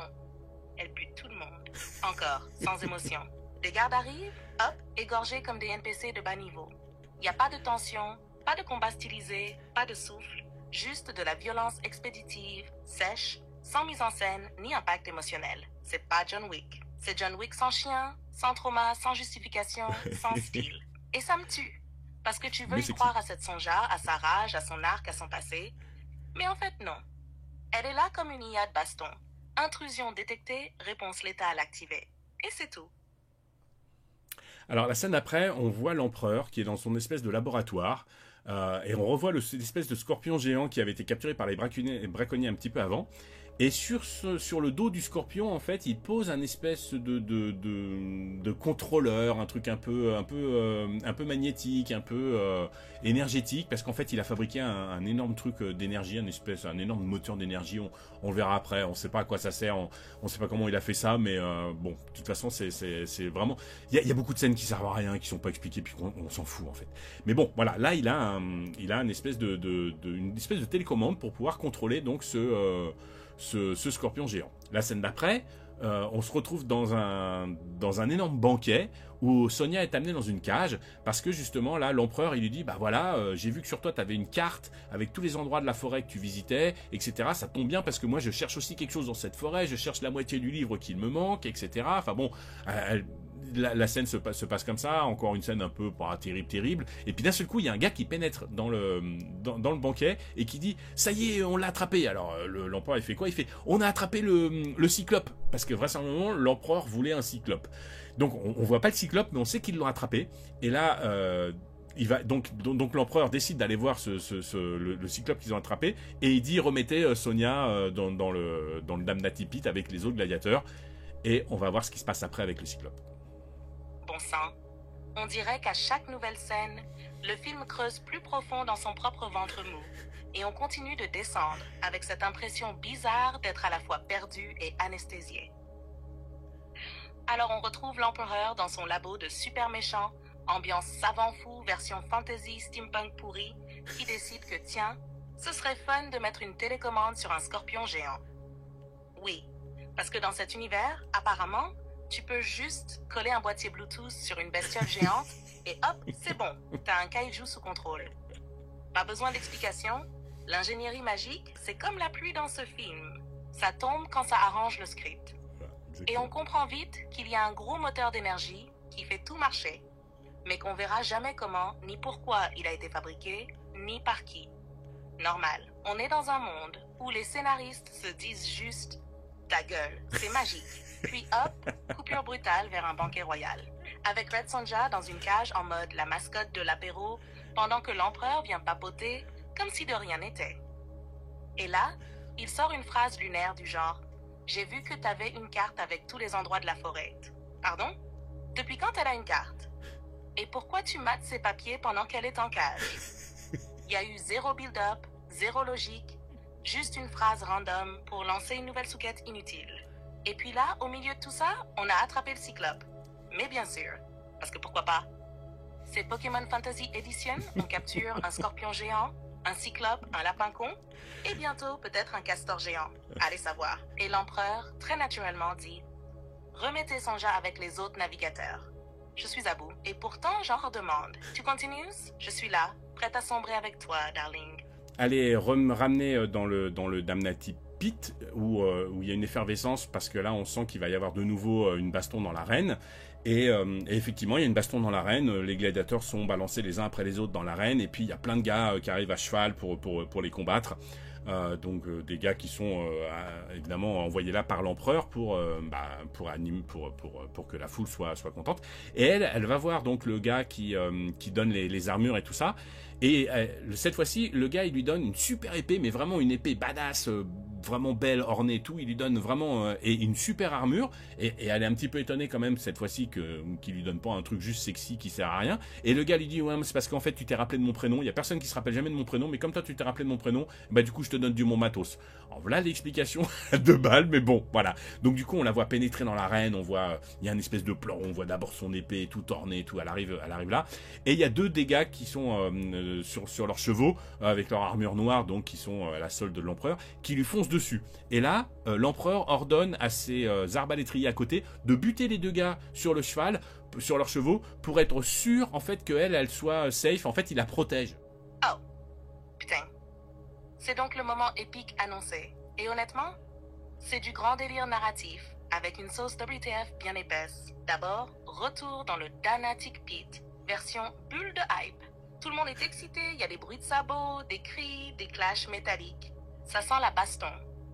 Elle bute tout le monde. Encore, sans émotion. Les gardes arrivent, hop, égorgés comme des NPC de bas niveau. Il n'y a pas de tension, pas de combat stylisé, pas de souffle, juste de la violence expéditive, sèche, sans mise en scène ni impact émotionnel. C'est pas John Wick. C'est John Wick sans chien, sans trauma, sans justification, sans style. Et ça me tue. Parce que tu veux y croire à cette Sonja, à sa rage, à son arc, à son passé. Mais en fait, non. Elle est là comme une IA de baston. Intrusion détectée, réponse létale activée. Et c'est tout. Alors la scène d'après, on voit l'empereur qui est dans son espèce de laboratoire. Et on revoit l'espèce de scorpion géant qui avait été capturé par les braconniers un petit peu avant. Et sur le dos du scorpion, en fait, il pose un espèce de contrôleur, un truc un peu magnétique, un peu énergétique, parce qu'en fait, il a fabriqué un énorme truc d'énergie, un énorme moteur d'énergie. On le verra après. On ne sait pas à quoi ça sert, on ne sait pas comment il a fait ça, mais bon, de toute façon, c'est vraiment. Il y a beaucoup de scènes qui servent à rien, qui sont pas expliquées, puis on s'en fout en fait. Mais bon, voilà, là, il a une espèce de télécommande pour pouvoir contrôler donc ce scorpion géant. La scène d'après, on se retrouve dans un énorme banquet où Sonia est amenée dans une cage parce que justement là l'empereur il lui dit bah voilà j'ai vu que sur toi tu avais une carte avec tous les endroits de la forêt que tu visitais, etc. Ça tombe bien parce que moi je cherche aussi quelque chose dans cette forêt, je cherche la moitié du livre qu'il me manque, etc. Enfin bon, la scène se passe comme ça, encore une scène un peu pas terrible, et puis d'un seul coup il y a un gars qui pénètre dans le banquet et qui dit ça y est on l'a attrapé. Alors l'empereur il fait quoi? Il fait on a attrapé le cyclope, parce que vraisemblablement l'empereur voulait un cyclope. Donc on voit pas le cyclope mais on sait qu'ils l'ont attrapé, et là il va donc l'empereur décide d'aller voir le cyclope qu'ils ont attrapé, et il dit remettez Sonia dans le Damnati Pit avec les autres gladiateurs, et on va voir ce qui se passe après avec le cyclope. Bon sang, on dirait qu'à chaque nouvelle scène, le film creuse plus profond dans son propre ventre mou, et on continue de descendre avec cette impression bizarre d'être à la fois perdu et anesthésié. Alors on retrouve l'empereur dans son labo de super méchant, ambiance savant fou version fantasy steampunk pourri, qui décide que tiens, ce serait fun de mettre une télécommande sur un scorpion géant. Oui, Parce que dans cet univers, apparemment, tu peux juste coller un boîtier Bluetooth sur une bestiole géante et hop, c'est bon, t'as un kaiju sous contrôle. Pas besoin d'explication, l'ingénierie magique, c'est comme la pluie dans ce film. Ça tombe quand ça arrange le script. Et on comprend vite qu'il y a un gros moteur d'énergie qui fait tout marcher, mais qu'on verra jamais comment ni pourquoi il a été fabriqué, ni par qui. Normal, on est dans un monde où les scénaristes se disent juste « ta gueule, c'est magique ». Puis hop, coupure brutale vers un banquet royal. Avec Red Sonja dans une cage en mode la mascotte de l'apéro, pendant que l'empereur vient papoter comme si de rien n'était. Et là, il sort une phrase lunaire du genre « J'ai vu que t'avais une carte avec tous les endroits de la forêt. » Pardon? Depuis quand elle a une carte? Et pourquoi tu mates ses papiers pendant qu'elle est en cage? Il y a eu zéro build-up, zéro logique, juste une phrase random pour lancer une nouvelle souquette inutile. Et puis là, au milieu de tout ça, on a attrapé le cyclope. Mais bien sûr, parce que pourquoi pas? C'est Pokémon Fantasy Edition, on capture un scorpion géant, un cyclope, un lapin con, et bientôt peut-être un castor géant. Allez savoir. Et l'empereur, très naturellement, dit « Remettez Sonja avec les autres navigateurs. Je suis à bout. Et pourtant, j'en redemande. Tu continues? Je suis là, prête à sombrer avec toi, darling. » Allez, ramener dans le Damnati Pit, où il y a une effervescence, parce que là, on sent qu'il va y avoir de nouveau une baston dans l'arène. Et effectivement, il y a une baston dans l'arène, les gladiateurs sont balancés les uns après les autres dans l'arène, et puis il y a plein de gars qui arrivent à cheval pour les combattre. Donc des gars qui sont évidemment envoyés là par l'empereur pour que la foule soit contente. Et elle va voir donc le gars qui donne les armures et tout ça. Et cette fois-ci, le gars, il lui donne une super épée, mais vraiment une épée badass, vraiment belle, ornée et tout. Il lui donne vraiment et une super armure. Et elle est un petit peu étonnée quand même cette fois-ci qu'il lui donne pas un truc juste sexy qui sert à rien. Et le gars lui dit ouais, c'est parce qu'en fait tu t'es rappelé de mon prénom. Il y a personne qui se rappelle jamais de mon prénom, mais comme toi tu t'es rappelé de mon prénom, bah du coup je te donne du mon matos. Alors voilà l'explication de balle, mais bon, voilà. Donc du coup on la voit pénétrer dans l'arène. On voit il y a une espèce de plan. On voit d'abord son épée tout ornée, tout. Elle arrive là. Et il y a deux des gars qui sont sur leurs chevaux avec leur armure noire, donc qui sont à la solde de l'empereur, qui lui foncent dessus. Et là, l'empereur ordonne à ses arbalétriers à côté de buter les deux gars sur le cheval, sur leurs chevaux, pour être sûr en fait qu'elle soit safe. En fait, il la protège. Oh, putain. C'est donc le moment épique annoncé. Et honnêtement, c'est du grand délire narratif, avec une sauce WTF bien épaisse. D'abord, retour dans le Danatic Pit, version bulle de hype. Tout le monde est excité, il y a des bruits de sabots, des cris, des clashs métalliques. Ça sent la baston.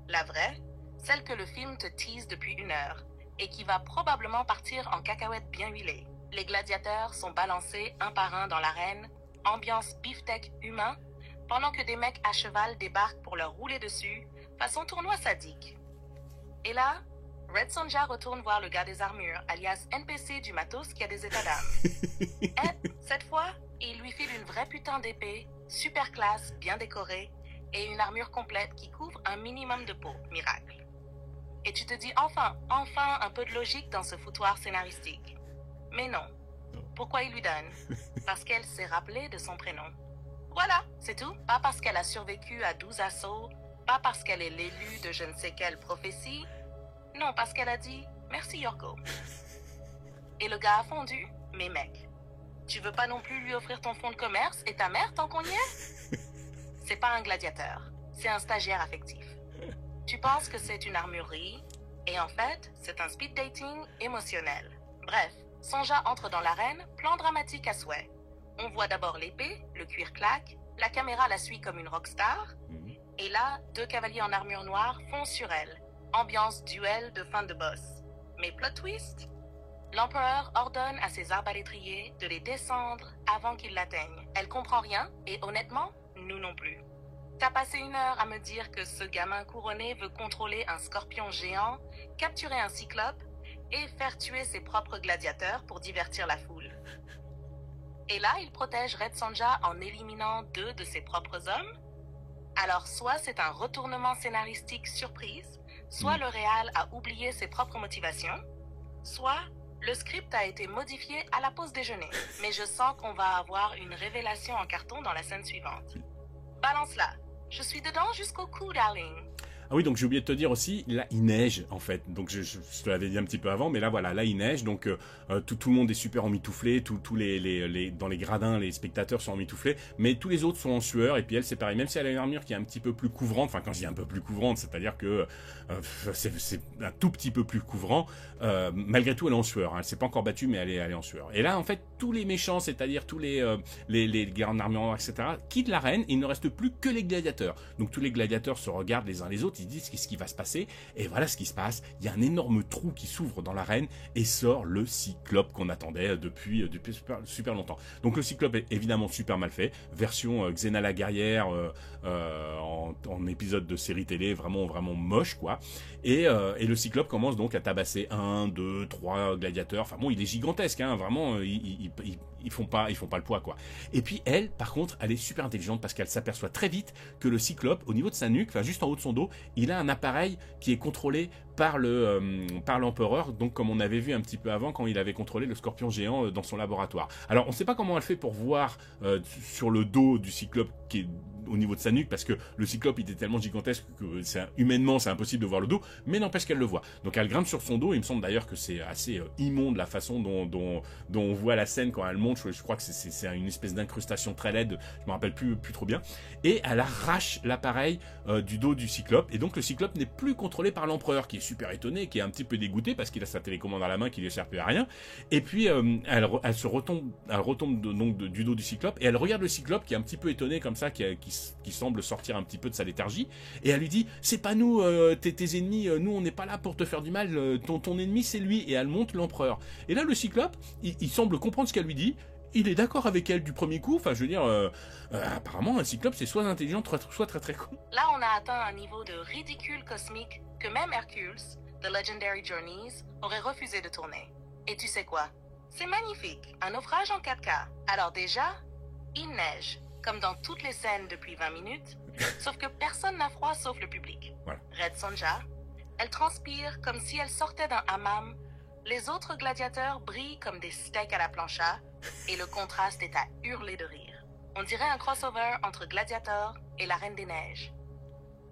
La vraie, celle que le film te tease depuis 1 heure, et qui va probablement partir en cacahuète bien huilée. Les gladiateurs sont balancés un par un dans l'arène, ambiance beefsteak humain, pendant que des mecs à cheval débarquent pour leur rouler dessus, façon tournoi sadique. Et là, Red Sonja retourne voir le gars des armures, alias NPC du matos qui a des états d'âme. Et, cette fois, il lui file une vraie putain d'épée, super classe, bien décorée, et une armure complète qui couvre un minimum de peau, miracle. Et tu te dis enfin un peu de logique dans ce foutoir scénaristique. Mais non. Pourquoi il lui donne? Parce qu'elle s'est rappelée de son prénom. Voilà, c'est tout. Pas parce qu'elle a survécu à 12 assauts, pas parce qu'elle est l'élue de je ne sais quelle prophétie. Non, parce qu'elle a dit « Merci Yorko ». Et le gars a fondu. Mais mec, tu veux pas non plus lui offrir ton fonds de commerce et ta mère tant qu'on y est? C'est pas un gladiateur, c'est un stagiaire affectif. Tu penses que c'est une armurerie, et en fait, c'est un speed dating émotionnel. Bref, Sonja entre dans l'arène, plan dramatique à souhait. On voit d'abord l'épée, le cuir claque, la caméra la suit comme une rockstar, et là, 2 cavaliers en armure noire foncent sur elle. Ambiance duel de fin de boss. Mais plot twist, l'empereur ordonne à ses arbalétriers de les descendre avant qu'ils l'atteignent. Elle comprend rien, et honnêtement, nous non plus. T'as passé 1 heure à me dire que ce gamin couronné veut contrôler un scorpion géant, capturer un cyclope et faire tuer ses propres gladiateurs pour divertir la foule. Et là, il protège Red Sonja en éliminant 2 de ses propres hommes. Alors soit c'est un retournement scénaristique surprise, soit le réal a oublié ses propres motivations, soit le script a été modifié à la pause déjeuner. Mais je sens qu'on va avoir une révélation en carton dans la scène suivante. Balance-la. Je suis dedans jusqu'au cou, darling. Ah oui, donc j'ai oublié de te dire aussi, là il neige en fait. Donc je te l'avais dit un petit peu avant, mais là voilà, là il neige, donc tout le monde est super emmitouflé, tous dans les gradins, les spectateurs sont emmitouflés, mais tous les autres sont en sueur, et puis elle c'est pareil, même si elle a une armure qui est un petit peu plus couvrante, enfin quand je dis un peu plus couvrante, c'est-à-dire que c'est un tout petit peu plus couvrant, malgré tout elle est en sueur, hein. Elle s'est pas encore battue, mais elle est en sueur. Et là en fait, tous les méchants, c'est-à-dire tous les gars en armure, etc., quittent l'arène, il ne reste plus que les gladiateurs. Donc tous les gladiateurs se regardent les uns les autres, ils disent qu'est-ce qui va se passer, et voilà ce qui se passe. Il y a un énorme trou qui s'ouvre dans l'arène et sort le Cyclope qu'on attendait depuis super longtemps. Donc le Cyclope est évidemment super mal fait, version Xena la guerrière en épisode de série télé, vraiment moche quoi. Et le Cyclope commence donc à tabasser 1, 2, 3 gladiateurs. Enfin bon, il est gigantesque, hein, vraiment, ils font pas le poids quoi. Et puis elle, par contre, elle est super intelligente parce qu'elle s'aperçoit très vite que le Cyclope, au niveau de sa nuque, enfin juste en haut de son dos, il a un appareil qui est contrôlé par l'empereur, donc comme on avait vu un petit peu avant quand il avait contrôlé le scorpion géant dans son laboratoire. Alors on sait pas comment elle fait pour voir sur le dos du Cyclope qui est au niveau de sa nuque, parce que le Cyclope il est tellement gigantesque que humainement c'est impossible de voir le dos, mais n'empêche qu'elle le voit. Donc elle grimpe sur son dos, il me semble d'ailleurs que c'est assez immonde la façon dont on voit la scène quand elle monte, je crois que c'est une espèce d'incrustation très laide, je me rappelle plus trop bien, et elle arrache l'appareil du dos du Cyclope, et donc le Cyclope n'est plus contrôlé par l'empereur, qui est super étonné, qui est un petit peu dégoûté parce qu'il a sa télécommande à la main qui ne lui sert plus à rien, et puis elle retombe donc du dos du Cyclope, et elle regarde le Cyclope qui est un petit peu étonné comme ça, qui semble sortir un petit peu de sa léthargie, et elle lui dit c'est pas nous tes ennemis, nous on n'est pas là pour te faire du mal, ton ennemi c'est lui, et elle montre l'empereur. Et là le Cyclope il semble comprendre ce qu'elle lui dit, il est d'accord avec elle du premier coup, enfin je veux dire apparemment un Cyclope c'est soit intelligent soit très con. Là on a atteint un niveau de ridicule cosmique que même Hercules, The Legendary Journeys, aurait refusé de tourner. Et tu sais quoi? C'est magnifique, un naufrage en 4K. Alors déjà, il neige, comme dans toutes les scènes depuis 20 minutes, sauf que personne n'a froid sauf le public. Voilà. Red Sonja, elle transpire comme si elle sortait d'un hammam, les autres gladiateurs brillent comme des steaks à la plancha, et le contraste est à hurler de rire. On dirait un crossover entre Gladiator et la Reine des Neiges.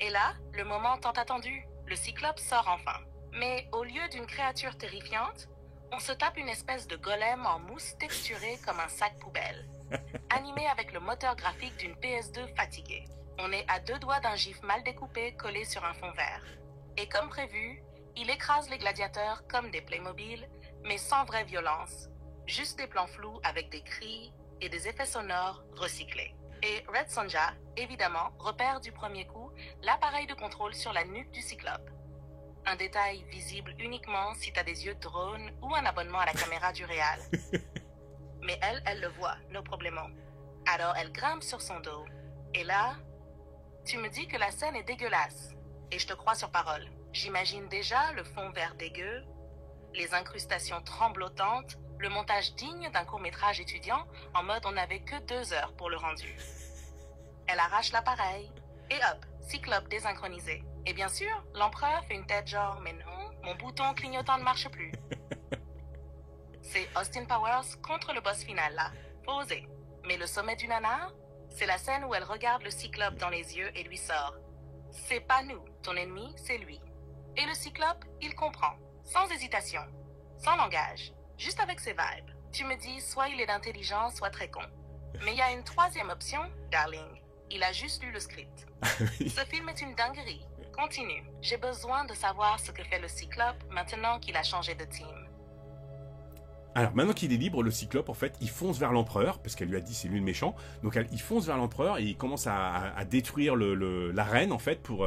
Et là, le moment tant attendu, le Cyclope sort enfin. Mais au lieu d'une créature terrifiante, on se tape une espèce de golem en mousse texturée comme un sac poubelle, animé avec le moteur graphique d'une PS2 fatiguée. On est à 2 doigts d'un gif mal découpé collé sur un fond vert. Et comme prévu, il écrase les gladiateurs comme des Playmobil, mais sans vraie violence. Juste des plans flous avec des cris et des effets sonores recyclés. Et Red Sonja, évidemment, repère du premier coup l'appareil de contrôle sur la nuque du Cyclope. Un détail visible uniquement si t'as des yeux de drone ou un abonnement à la caméra du réal. Mais elle le voit, no problemo. Alors elle grimpe sur son dos. Et là, tu me dis que la scène est dégueulasse. Et je te crois sur parole. J'imagine déjà le fond vert dégueu, les incrustations tremblotantes, le montage digne d'un court-métrage étudiant en mode on n'avait que 2 heures pour le rendu. Elle arrache l'appareil et hop, Cyclope désynchronisé. Et bien sûr, l'empereur fait une tête genre mais non, mon bouton clignotant ne marche plus. C'est Austin Powers contre le boss final là, faut oser. Mais le sommet du nanar, c'est la scène où elle regarde le Cyclope dans les yeux et lui sort. C'est pas nous, ton ennemi, c'est lui. Et le Cyclope, il comprend, sans hésitation, sans langage, juste avec ses vibes. Tu me dis, soit il est intelligent, soit très con. Mais il y a une troisième option, darling. Il a juste lu le script. Ce film est une dinguerie. Continue. J'ai besoin de savoir ce que fait le Cyclope maintenant qu'il a changé de team. Alors maintenant qu'il est libre, le Cyclope en fait il fonce vers l'empereur, parce qu'elle lui a dit c'est lui le méchant, donc il fonce vers l'empereur et il commence à détruire l'arène en fait pour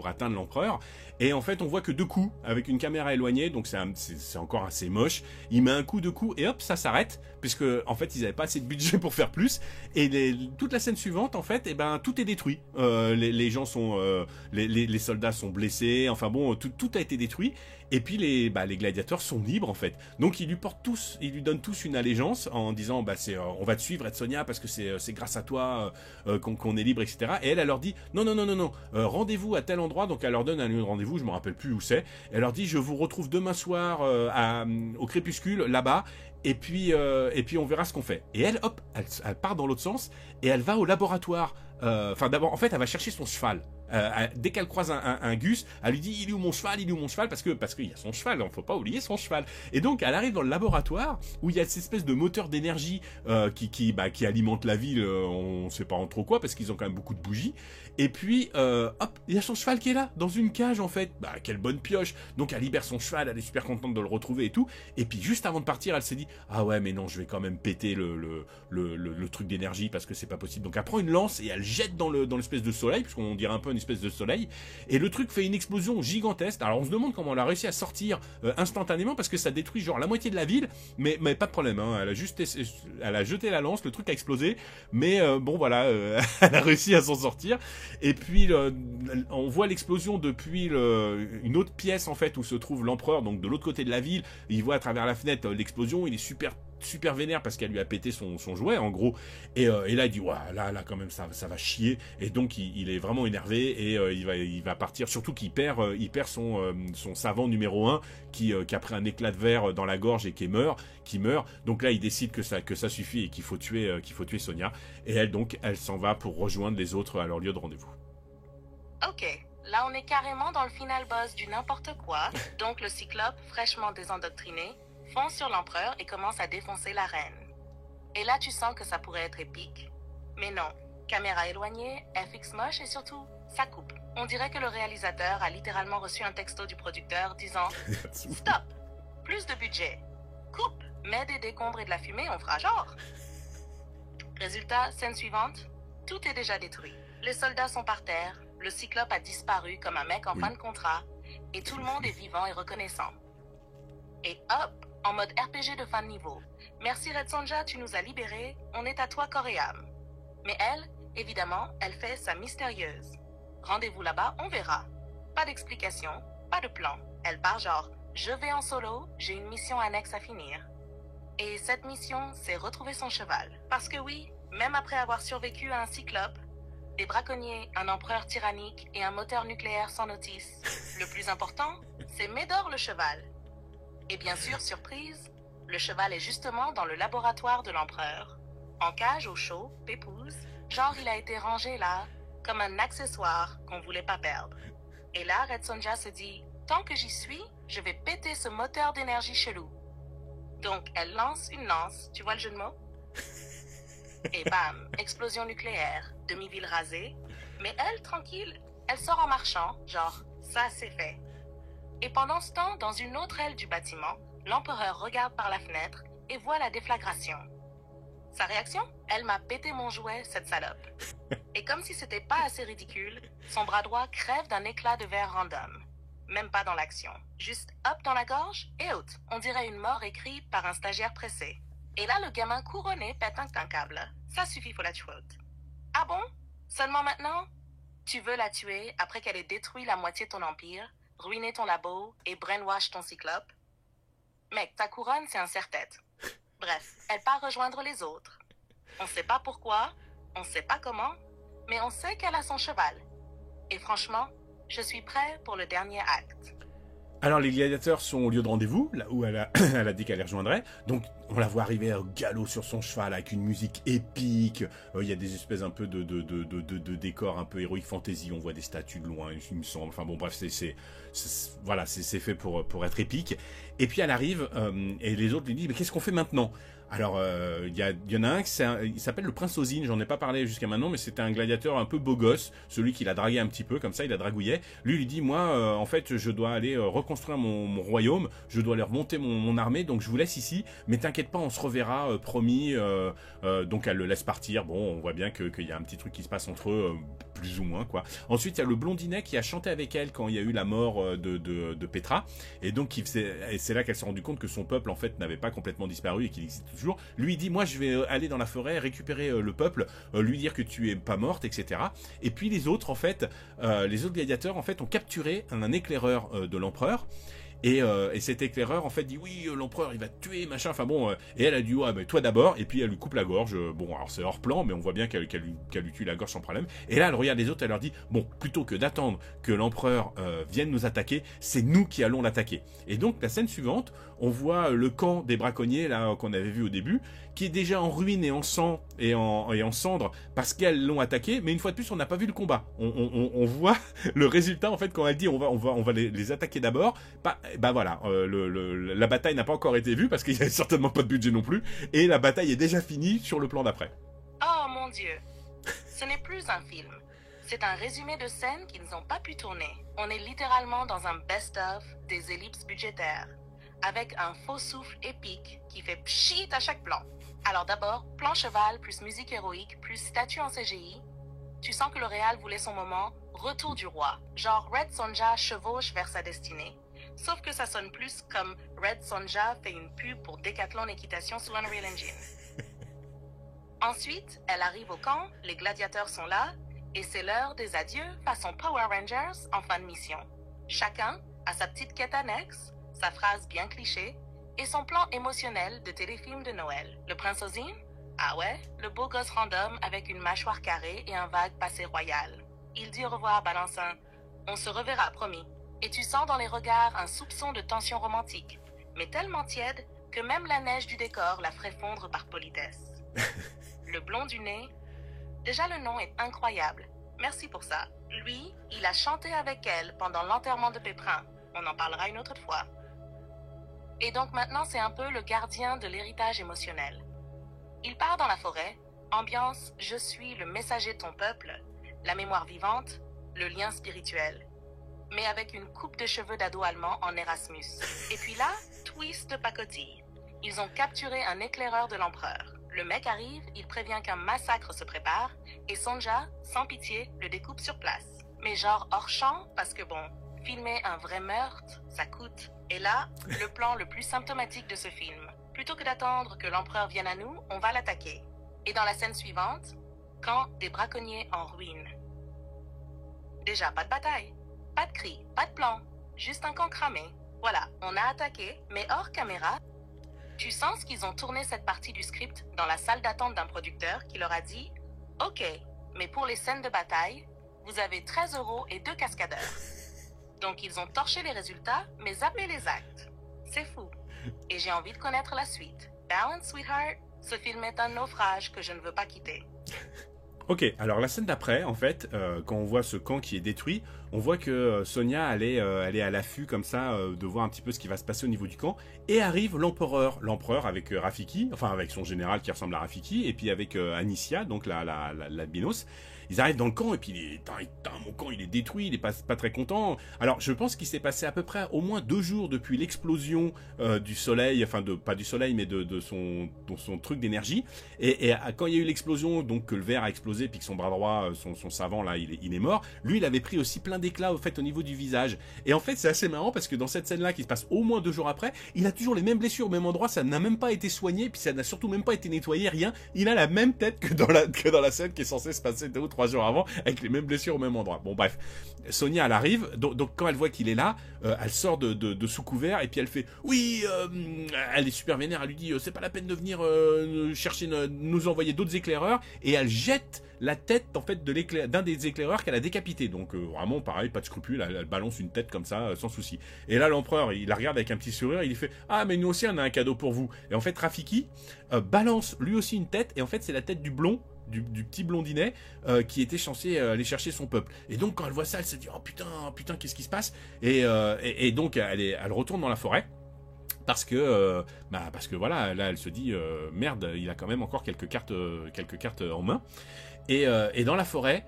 atteindre l'empereur. Et en fait on voit que 2 coups avec une caméra éloignée, donc c'est encore assez moche. Il met un coup, 2 coups et hop ça s'arrête, puisque en fait ils n'avaient pas assez de budget pour faire plus. Et toute la scène suivante en fait, tout est détruit. Les gens sont, les soldats sont blessés, enfin bon tout a été détruit. Et puis les gladiateurs sont libres en fait. Donc ils lui donnent tous une allégeance en disant on va te suivre Red Sonja parce que c'est grâce à toi qu'on est libre, etc. Et elle leur dit non, rendez-vous à tel endroit. Donc elle leur donne un lieu de rendez-vous, je me rappelle plus où c'est. Elle leur dit je vous retrouve demain soir au crépuscule là-bas. Et puis on verra ce qu'on fait. Et elle part dans l'autre sens et elle va au laboratoire. D'abord en fait elle va chercher son cheval. dès qu'elle croise un Gus, elle lui dit il est où mon cheval, il est où mon cheval, parce qu'il y a son cheval, hein, faut pas oublier son cheval. Et donc elle arrive dans le laboratoire où il y a cette espèce de moteur d'énergie qui alimente la ville, on sait pas trop quoi, parce qu'ils ont quand même beaucoup de bougies. Et puis hop, il y a son cheval qui est là, dans une cage en fait. Bah quelle bonne pioche. Donc elle libère son cheval, elle est super contente de le retrouver et tout. Et puis juste avant de partir, elle s'est dit ah ouais mais non, je vais quand même péter le truc d'énergie parce que c'est pas possible. Donc elle prend une lance et elle jette dans l'espèce de soleil, puisqu'on dirait un peu une espèce de soleil. Et le truc fait une explosion gigantesque. Alors on se demande comment elle a réussi à sortir instantanément, parce que ça détruit genre la moitié de la ville. Mais pas de problème, hein. Elle a jeté la lance, le truc a explosé. Mais bon voilà, elle a réussi à s'en sortir. Et puis on voit l'explosion depuis une autre pièce en fait où se trouve l'empereur, donc de l'autre côté de la ville. Il voit à travers la fenêtre l'explosion, il est super vénère parce qu'elle lui a pété son jouet en gros, et là il dit ouais, là quand même ça va chier, et donc il est vraiment énervé, et il va partir, surtout qu'il perd son savant numéro 1 qui a pris un éclat de verre dans la gorge et qui meurt. Donc là il décide que ça suffit et qu'il faut tuer Sonia, et elle s'en va pour rejoindre les autres à leur lieu de rendez-vous. Ok, là on est carrément dans le final boss du n'importe quoi. Donc le Cyclope, fraîchement désendoctriné, fonce sur l'empereur et commence à défoncer la reine. Et là tu sens que ça pourrait être épique. Mais non, caméra éloignée, FX moche et surtout, ça coupe. On dirait que le réalisateur a littéralement reçu un texto du producteur disant « Stop, plus de budget, coupe, mets des décombres et de la fumée, on fera genre ». Résultat, scène suivante, tout est déjà détruit. Les soldats sont par terre, le Cyclope a disparu comme un mec en fin de contrat, et tout le monde est vivant et reconnaissant. Et hop, en mode RPG de fin de niveau. Merci Red Sonja, tu nous as libérés, on est à toi corps et âme. Mais elle, évidemment, elle fait sa mystérieuse. Rendez-vous là-bas, on verra. Pas d'explication, pas de plan. Elle part genre, je vais en solo, j'ai une mission annexe à finir. Et cette mission, c'est retrouver son cheval. Parce que oui, même après avoir survécu à un Cyclope, des braconniers, un empereur tyrannique et un moteur nucléaire sans notice, le plus important, c'est Médor le cheval. Et bien sûr, surprise, le cheval est justement dans le laboratoire de l'empereur. En cage au chaud, pépouze, genre il a été rangé là, comme un accessoire qu'on voulait pas perdre. Et là, Red Sonja se dit, tant que j'y suis, je vais péter ce moteur d'énergie chelou. Donc elle lance une lance, tu vois le jeu de mots? Et bam, explosion nucléaire, demi-ville rasée. Mais elle, tranquille, elle sort en marchant, genre, ça c'est fait. Et pendant ce temps, dans une autre aile du bâtiment, l'empereur regarde par la fenêtre et voit la déflagration. Sa réaction? Elle m'a pété mon jouet, cette salope. Et comme si c'était pas assez ridicule, son bras droit crève d'un éclat de verre random. Même pas dans l'action. Juste hop dans la gorge et out. On dirait une mort écrite par un stagiaire pressé. Et là, le gamin couronné pète un câble. Ça suffit pour la tuer. Ah bon? Seulement maintenant? Tu veux la tuer après qu'elle ait détruit la moitié de ton empire, ruiné ton labo et brainwash ton Cyclope? Mec, ta couronne, c'est un serre-tête. Bref, elle part rejoindre les autres. On sait pas pourquoi, on sait pas comment, mais on sait qu'elle a son cheval. Et franchement, je suis prêt pour le dernier acte. Alors les gladiateurs sont au lieu de rendez-vous, là où elle a dit qu'elle les rejoindrait. Donc on la voit arriver au galop sur son cheval avec une musique épique. Il y a des espèces un peu de décors un peu héroïque fantasy. On voit des statues de loin, il me semble. Enfin bon bref, c'est fait pour être épique. Et puis elle arrive et les autres lui disent mais qu'est-ce qu'on fait maintenant? Alors, il y en a un il s'appelle le Prince Ozine, j'en ai pas parlé jusqu'à maintenant, mais c'était un gladiateur un peu beau gosse, celui qui l'a dragué un petit peu, comme ça, il la dragouillait. Lui dit, moi, en fait, je dois aller reconstruire mon royaume, je dois aller remonter mon armée, donc je vous laisse ici, mais t'inquiète pas, on se reverra, promis. Donc elle le laisse partir, bon, on voit bien qu'il y a un petit truc qui se passe entre eux, plus ou moins, quoi. Ensuite, il y a le blondinet qui a chanté avec elle quand il y a eu la mort de Petra, et donc c'est là qu'elle s'est rendue compte que son peuple, en fait, n'avait pas complètement disparu et qu'il existe toujours. Lui il dit moi je vais aller dans la forêt récupérer le peuple, lui dire que tu es pas morte, etc. Et puis les autres en fait, les autres gladiateurs en fait ont capturé un éclaireur de l'empereur. Et cet éclaireur en fait dit oui, l'empereur il va te tuer machin, enfin bon, et elle a dit ouais mais toi d'abord, et puis elle lui coupe la gorge. Bon alors c'est hors plan mais on voit bien qu'elle lui tue la gorge sans problème. Et là elle regarde les autres, elle leur dit bon, plutôt que d'attendre que l'empereur vienne nous attaquer, c'est nous qui allons l'attaquer. Et donc la scène suivante, on voit le camp des braconniers là qu'on avait vu au début, qui est déjà en ruine et en sang et en cendres parce qu'elles l'ont attaqué. Mais une fois de plus, on n'a pas vu le combat. On voit le résultat en fait quand elle dit on va les attaquer d'abord. Bah voilà, la bataille n'a pas encore été vue parce qu'il y a certainement pas de budget non plus. Et la bataille est déjà finie sur le plan d'après. Oh mon Dieu, ce n'est plus un film. C'est un résumé de scènes qu'ils n'ont pas pu tourner. On est littéralement dans un best-of des ellipses budgétaires, avec un faux souffle épique qui fait pchit à chaque plan. Alors d'abord, plan cheval plus musique héroïque plus statue en CGI. Tu sens que le réal voulait son moment retour du roi, genre Red Sonja chevauche vers sa destinée. Sauf que ça sonne plus comme Red Sonja fait une pub pour Decathlon Équitation sous Unreal Engine. Ensuite, elle arrive au camp, les gladiateurs sont là, et c'est l'heure des adieux façon Power Rangers en fin de mission. Chacun a sa petite quête annexe, sa phrase bien cliché, et son plan émotionnel de téléfilm de Noël. Le prince Ozim? Ah ouais, le beau gosse random avec une mâchoire carrée et un vague passé royal. Il dit au revoir, balance un « On se reverra, promis ». Et tu sens dans les regards un soupçon de tension romantique, mais tellement tiède que même la neige du décor la ferait fondre par politesse. Le blond du nez, déjà le nom est incroyable, merci pour ça. Lui, il a chanté avec elle pendant l'enterrement de Péprin, on en parlera une autre fois. Et donc maintenant c'est un peu le gardien de l'héritage émotionnel. Il part dans la forêt, ambiance « Je suis le messager de ton peuple », la mémoire vivante, le lien spirituel. Mais avec une coupe de cheveux d'ado allemand en Erasmus. Et puis là, twist de pacotille. Ils ont capturé un éclaireur de l'empereur. Le mec arrive, il prévient qu'un massacre se prépare, et Sonja, sans pitié, le découpe sur place. Mais genre hors champ, parce que bon, filmer un vrai meurtre, ça coûte. Et là, le plan le plus symptomatique de ce film. Plutôt que d'attendre que l'empereur vienne à nous, on va l'attaquer. Et dans la scène suivante, camp des braconniers en ruine. Déjà, pas de bataille, pas de cris, pas de plan, juste un camp cramé. Voilà, on a attaqué, mais hors caméra. Tu sens qu'ils ont tourné cette partie du script dans la salle d'attente d'un producteur qui leur a dit « Ok, mais pour les scènes de bataille, vous avez 13 € et 2 cascadeurs. » Donc ils ont torché les résultats, mais zappé les actes. C'est fou. Et j'ai envie de connaître la suite. Balance, sweetheart. Ce film est un naufrage que je ne veux pas quitter. Ok, alors la scène d'après, en fait, quand on voit ce camp qui est détruit, on voit que Sonia, elle est à l'affût comme ça, de voir un petit peu ce qui va se passer au niveau du camp, et arrive l'empereur avec Rafiki, enfin avec son général qui ressemble à Rafiki, et puis avec Anicia, donc la Binos. Ils arrivent dans le camp et puis mon camp il est détruit, il est pas très content. Alors je pense qu'il s'est passé à peu près au moins 2 jours depuis l'explosion du soleil, enfin pas du soleil mais de son truc d'énergie. Et quand il y a eu l'explosion, donc que le verre a explosé puis que son bras droit, son savant là, il est mort. Lui il avait pris aussi plein d'éclats au fait au niveau du visage. Et en fait c'est assez marrant parce que dans cette scène là qui se passe au moins 2 jours après, il a toujours les mêmes blessures au même endroit, ça n'a même pas été soigné puis ça n'a surtout même pas été nettoyé, rien. Il a la même tête que dans la scène qui est censée se passer 2 ou 3 jours avant, avec les mêmes blessures au même endroit. Bon bref, Sonia elle arrive, donc quand elle voit qu'il est là, elle sort de sous couvert et puis elle fait oui, elle est super vénère, elle lui dit c'est pas la peine de venir chercher nous envoyer d'autres éclaireurs, et elle jette la tête en fait d'un des éclaireurs qu'elle a décapité. Donc vraiment pareil, pas de scrupule, elle balance une tête comme ça sans souci. Et là l'empereur il la regarde avec un petit sourire, il lui fait ah mais nous aussi on a un cadeau pour vous. Et en fait Rafiki balance lui aussi une tête, et en fait c'est la tête du blond, du petit blondinet qui était censé aller chercher son peuple. Et donc quand elle voit ça, elle se dit oh putain qu'est-ce qui se passe, et donc elle retourne dans la forêt parce que voilà, là elle se dit merde, il a quand même encore quelques cartes en main, et dans la forêt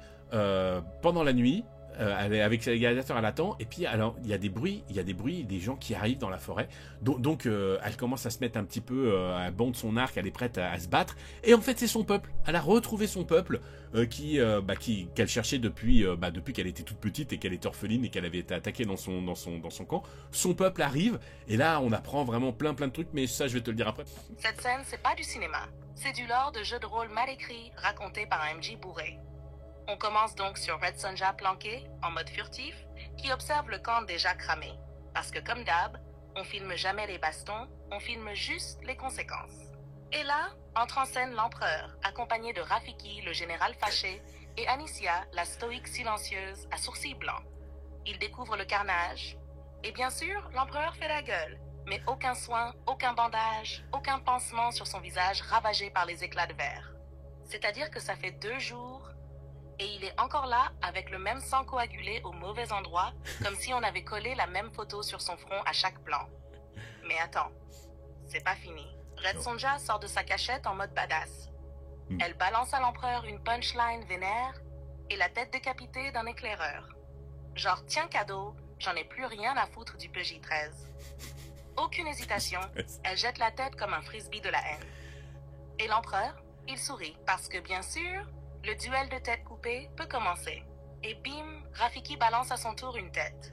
pendant la nuit, avec ses gladiateurs à l'attend, et puis alors il y a des bruits, des gens qui arrivent dans la forêt, donc elle commence à se mettre un petit peu à bande son arc, elle est prête à se battre, et en fait c'est son peuple, elle a retrouvé son peuple qu'elle cherchait depuis qu'elle était toute petite et qu'elle était orpheline et qu'elle avait été attaquée dans son camp. Son peuple arrive, et là on apprend vraiment plein de trucs, mais ça je vais te le dire après. Cette scène c'est pas du cinéma, c'est du lore de jeu de rôle mal écrit raconté par un MJ bourré. On commence donc sur Red Sonja planqué, en mode furtif, qui observe le camp déjà cramé. Parce que comme d'hab, on filme jamais les bastons, on filme juste les conséquences. Et là, entre en scène l'empereur, accompagné de Rafiki, le général fâché, et Anicia, la stoïque silencieuse, à sourcils blancs. Il découvre le carnage, et bien sûr, l'empereur fait la gueule, mais aucun soin, aucun bandage, aucun pansement sur son visage ravagé par les éclats de verre. C'est-à-dire que ça fait 2 jours, et il est encore là avec le même sang coagulé au mauvais endroit, comme si on avait collé la même photo sur son front à chaque plan. Mais attends, c'est pas fini. Red Sonja sort de sa cachette en mode badass. Elle balance à l'empereur une punchline vénère et la tête décapitée d'un éclaireur. Genre, tiens cadeau, j'en ai plus rien à foutre du PJ-13. Aucune hésitation, elle jette la tête comme un frisbee de la haine. Et l'empereur, il sourit, parce que bien sûr, le duel de tête coupée peut commencer. Et bim, Rafiki balance à son tour une tête.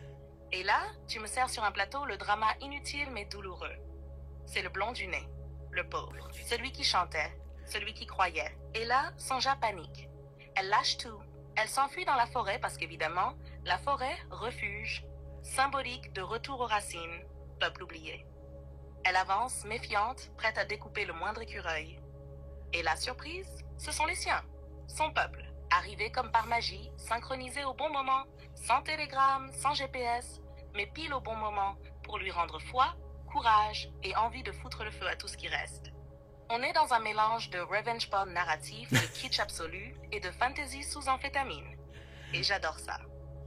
Et là, tu me sers sur un plateau le drama inutile mais douloureux. C'est le blond du nez, le pauvre, celui qui chantait, celui qui croyait. Et là, Sonja panique. Elle lâche tout. Elle s'enfuit dans la forêt parce qu'évidemment, la forêt, refuge, symbolique de retour aux racines, peuple oublié. Elle avance, méfiante, prête à découper le moindre écureuil. Et la surprise, ce sont les siens, son peuple, arrivé comme par magie, synchronisé au bon moment, sans télégramme, sans GPS, mais pile au bon moment, pour lui rendre foi, courage et envie de foutre le feu à tout ce qui reste. On est dans un mélange de revenge porn narratif, de kitsch absolu et de fantasy sous amphétamine. Et j'adore ça.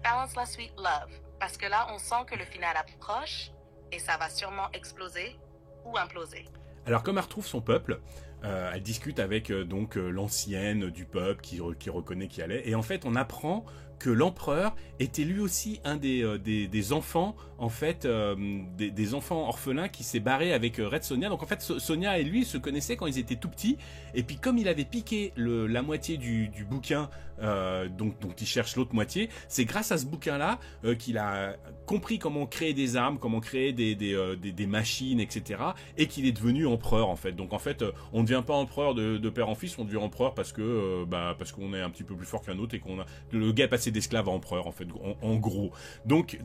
Balance la sweet love, parce que là, on sent que le final approche et ça va sûrement exploser ou imploser. Alors, comme elle retrouve son peuple, elle discute avec l'ancienne du peuple qui reconnaît qui elle est. Et en fait, on apprend que l'empereur était lui aussi un des enfants, en fait, des enfants orphelins qui s'est barré avec Red Sonja. Donc en fait, Sonia et lui se connaissaient quand ils étaient tout petits. Et puis comme il avait piqué la moitié du bouquin, dont il cherche l'autre moitié, c'est grâce à ce bouquin-là qu'il a compris comment créer des armes, comment créer des machines, etc. Et qu'il est devenu empereur en fait. Donc en fait, on ne devient pas empereur de père en fils, on devient empereur parce qu'on est un petit peu plus fort qu'un autre et qu'on a le gars est passé d'esclave à empereur en fait, en gros. Donc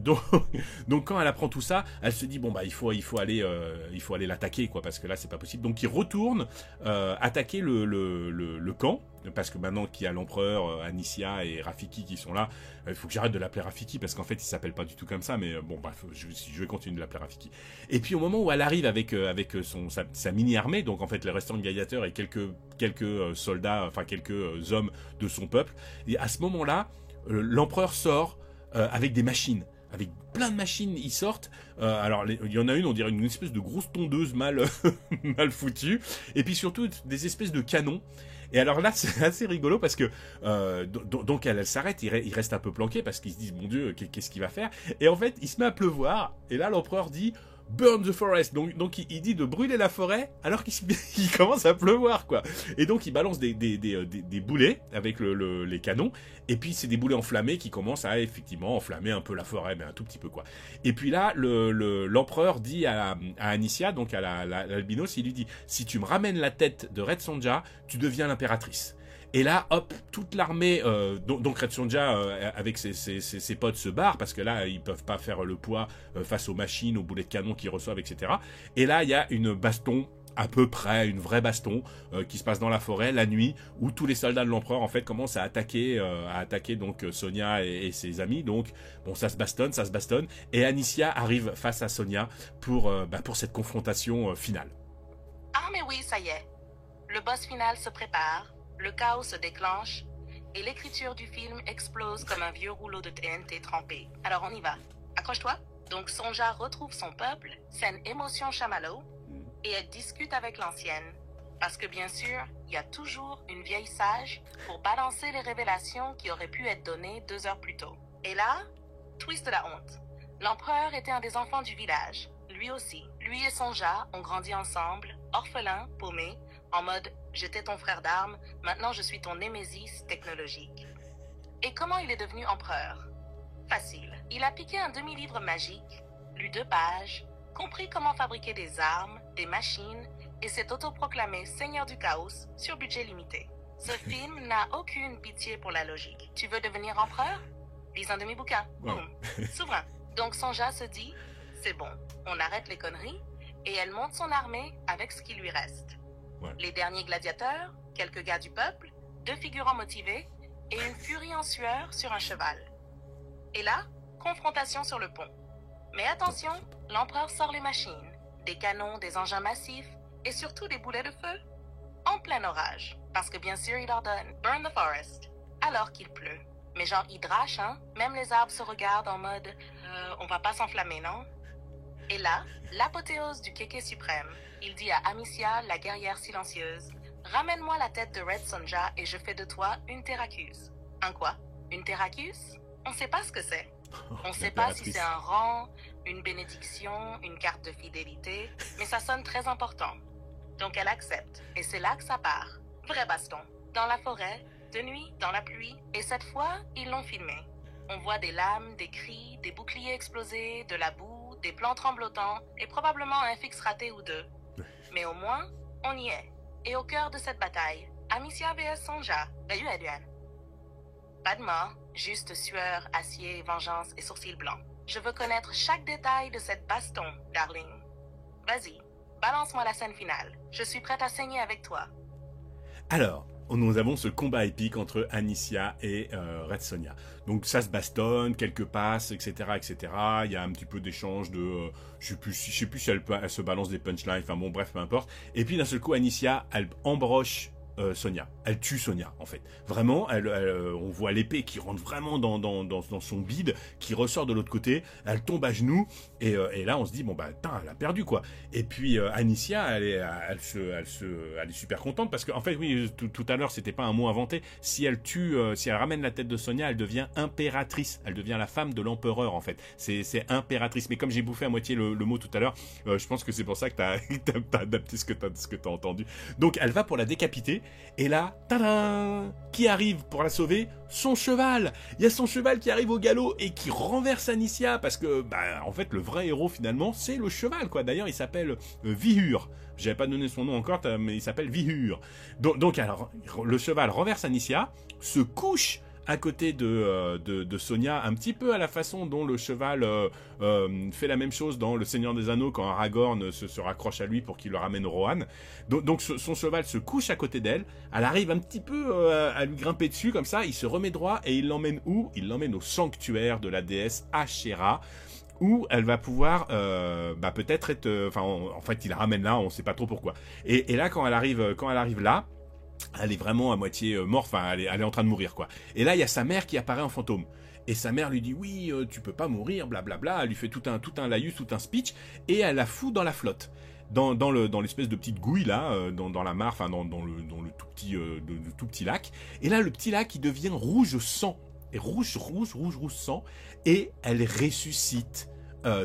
quand elle apprend tout ça, elle se dit bon bah il faut aller l'attaquer quoi, parce que là c'est pas possible. Donc il retourne attaquer le camp. Parce que maintenant qu'il y a l'empereur, Anicia et Rafiki qui sont là, il faut que j'arrête de l'appeler Rafiki parce qu'en fait il s'appelle pas du tout comme ça, mais bon bref, je vais continuer de l'appeler Rafiki. Et puis au moment où elle arrive avec sa mini-armée, donc en fait les restants de gladiateurs et quelques soldats, enfin quelques hommes de son peuple, et à ce moment-là, l'empereur sort avec des machines. Avec plein de machines, ils sortent. Alors, il y en a une, on dirait une espèce de grosse tondeuse mal foutue. Et puis surtout, des espèces de canons. Et alors là, c'est assez rigolo parce que donc elle s'arrête, il reste un peu planqué parce qu'ils se disent, mon Dieu, qu'est-ce qu'il va faire? Et en fait, il se met à pleuvoir. Et là, l'empereur dit... Burn the forest, donc il dit de brûler la forêt alors qu'il commence à pleuvoir quoi. Et donc il balance des boulets avec les canons, et puis c'est des boulets enflammés qui commencent à effectivement enflammer un peu la forêt, mais un tout petit peu quoi. Et puis là l'empereur dit à Anicia, donc à l'albinos, il lui dit si tu me ramènes la tête de Red Sonja, tu deviens l'impératrice. Et là, hop, toute l'armée, donc Red Sonja avec ses potes se barrent parce que là, ils peuvent pas faire le poids face aux machines, aux boulets de canon qu'ils reçoivent, etc. Et là, il y a une baston, à peu près une vraie baston qui se passe dans la forêt la nuit, où tous les soldats de l'empereur en fait commencent à attaquer donc Sonia et ses amis. Donc bon, ça se bastonne, et Anicia arrive face à Sonia pour cette confrontation finale. Ah mais oui, ça y est, le boss final se prépare. Le chaos se déclenche et l'écriture du film explose comme un vieux rouleau de TNT trempé. Alors on y va. Accroche-toi. Donc Sonja retrouve son peuple, scène émotion chamallow, et elle discute avec l'ancienne. Parce que bien sûr, il y a toujours une vieille sage pour balancer les révélations qui auraient pu être données 2 heures plus tôt. Et là, twist de la honte. L'empereur était un des enfants du village. Lui aussi. Lui et Sonja ont grandi ensemble, orphelins, paumés, en mode « j'étais ton frère d'armes, maintenant je suis ton némésis technologique ». Et comment il est devenu empereur? Facile. Il a piqué un demi-livre magique, lu 2 pages, compris comment fabriquer des armes, des machines, et s'est autoproclamé seigneur du chaos sur budget limité. Ce film n'a aucune pitié pour la logique. Tu veux devenir empereur? Lis un demi-bouquin. Boum. Souverain. Donc Sonja se dit « c'est bon, on arrête les conneries, et elle monte son armée avec ce qui lui reste. Ouais. Les derniers gladiateurs, quelques gars du peuple, 2 figurants motivés, et une furie en sueur sur un cheval. Et là, confrontation sur le pont. Mais attention, l'empereur sort les machines, des canons, des engins massifs, et surtout des boulets de feu. En plein orage, parce que bien sûr il ordonne « Burn the forest », alors qu'il pleut. Mais genre il drache, hein, même les arbres se regardent en mode « On va pas s'enflammer, non ?» Et là, l'apothéose du kéké suprême. Il dit à Amicia, la guerrière silencieuse, « Ramène-moi la tête de Red Sonja et je fais de toi une Terracus. » Un quoi? Une Terracus? On sait pas ce que c'est. On sait pas si c'est un rang, une bénédiction, une carte de fidélité, mais ça sonne très important. Donc elle accepte, et c'est là que ça part. Vrai baston. Dans la forêt, de nuit, dans la pluie, et cette fois, ils l'ont filmé. On voit des lames, des cris, des boucliers explosés, de la boue, des plans tremblotants, et probablement un fixe raté ou 2. Mais au moins, on y est. Et au cœur de cette bataille, Amicia vs Sonja, pas de mort, juste sueur, acier, vengeance et sourcils blancs. Je veux connaître chaque détail de cette baston, darling. Vas-y, balance-moi la scène finale. Je suis prête à saigner avec toi. Alors, nous avons ce combat épique entre Anicia et Red Sonja. Donc ça se bastonne, quelques passes, etc., etc. Il y a un petit peu d'échange de... je sais plus si elle se balance des punchlines, enfin bon, bref, peu importe. Et puis d'un seul coup, Anicia, elle embroche Sonja. Elle tue Sonja, en fait. Vraiment, on voit l'épée qui rentre vraiment dans son bide, qui ressort de l'autre côté, elle tombe à genoux, et là, on se dit, bon, bah, putain, elle a perdu, quoi. Et puis, Anicia, elle est super contente, parce qu'en fait, oui, tout à l'heure, c'était pas un mot inventé. Si elle ramène la tête de Sonja, elle devient impératrice. Elle devient la femme de l'empereur, en fait. C'est impératrice. Mais comme j'ai bouffé à moitié le mot tout à l'heure, je pense que c'est pour ça que t'as adapté ce que t'as entendu. Donc, elle va pour la décapiter, et là, tadam, qui arrive pour la sauver? Son cheval. Il y a son cheval qui arrive au galop et qui renverse Anicia, parce que, bah, en fait, le vrai héros, finalement, c'est le cheval, quoi. D'ailleurs, il s'appelle Vihur. J'avais pas donné son nom encore, mais il s'appelle Vihur. Donc, alors, le cheval renverse Anicia, se couche à côté de Sonja, un petit peu à la façon dont le cheval fait la même chose dans Le Seigneur des Anneaux quand Aragorn se raccroche à lui pour qu'il le ramène Rohan. Donc son cheval se couche à côté d'elle, elle arrive un petit peu à lui grimper dessus comme ça, il se remet droit et il l'emmène où? Il l'emmène au sanctuaire de la déesse Ashera, où elle va pouvoir peut-être être... en fait, il la ramène là, on sait pas trop pourquoi. Et là, quand elle arrive là, elle est vraiment à moitié morte, enfin elle est en train de mourir, quoi. Et là il y a sa mère qui apparaît en fantôme. Et sa mère lui dit oui, tu peux pas mourir, blablabla. Elle lui fait tout un laïus, tout un speech, et elle la fout dans la flotte, dans l'espèce de petite gouille là, dans la mare, enfin dans le tout petit lac. Et là le petit lac il devient rouge sang, et rouge sang, et elle ressuscite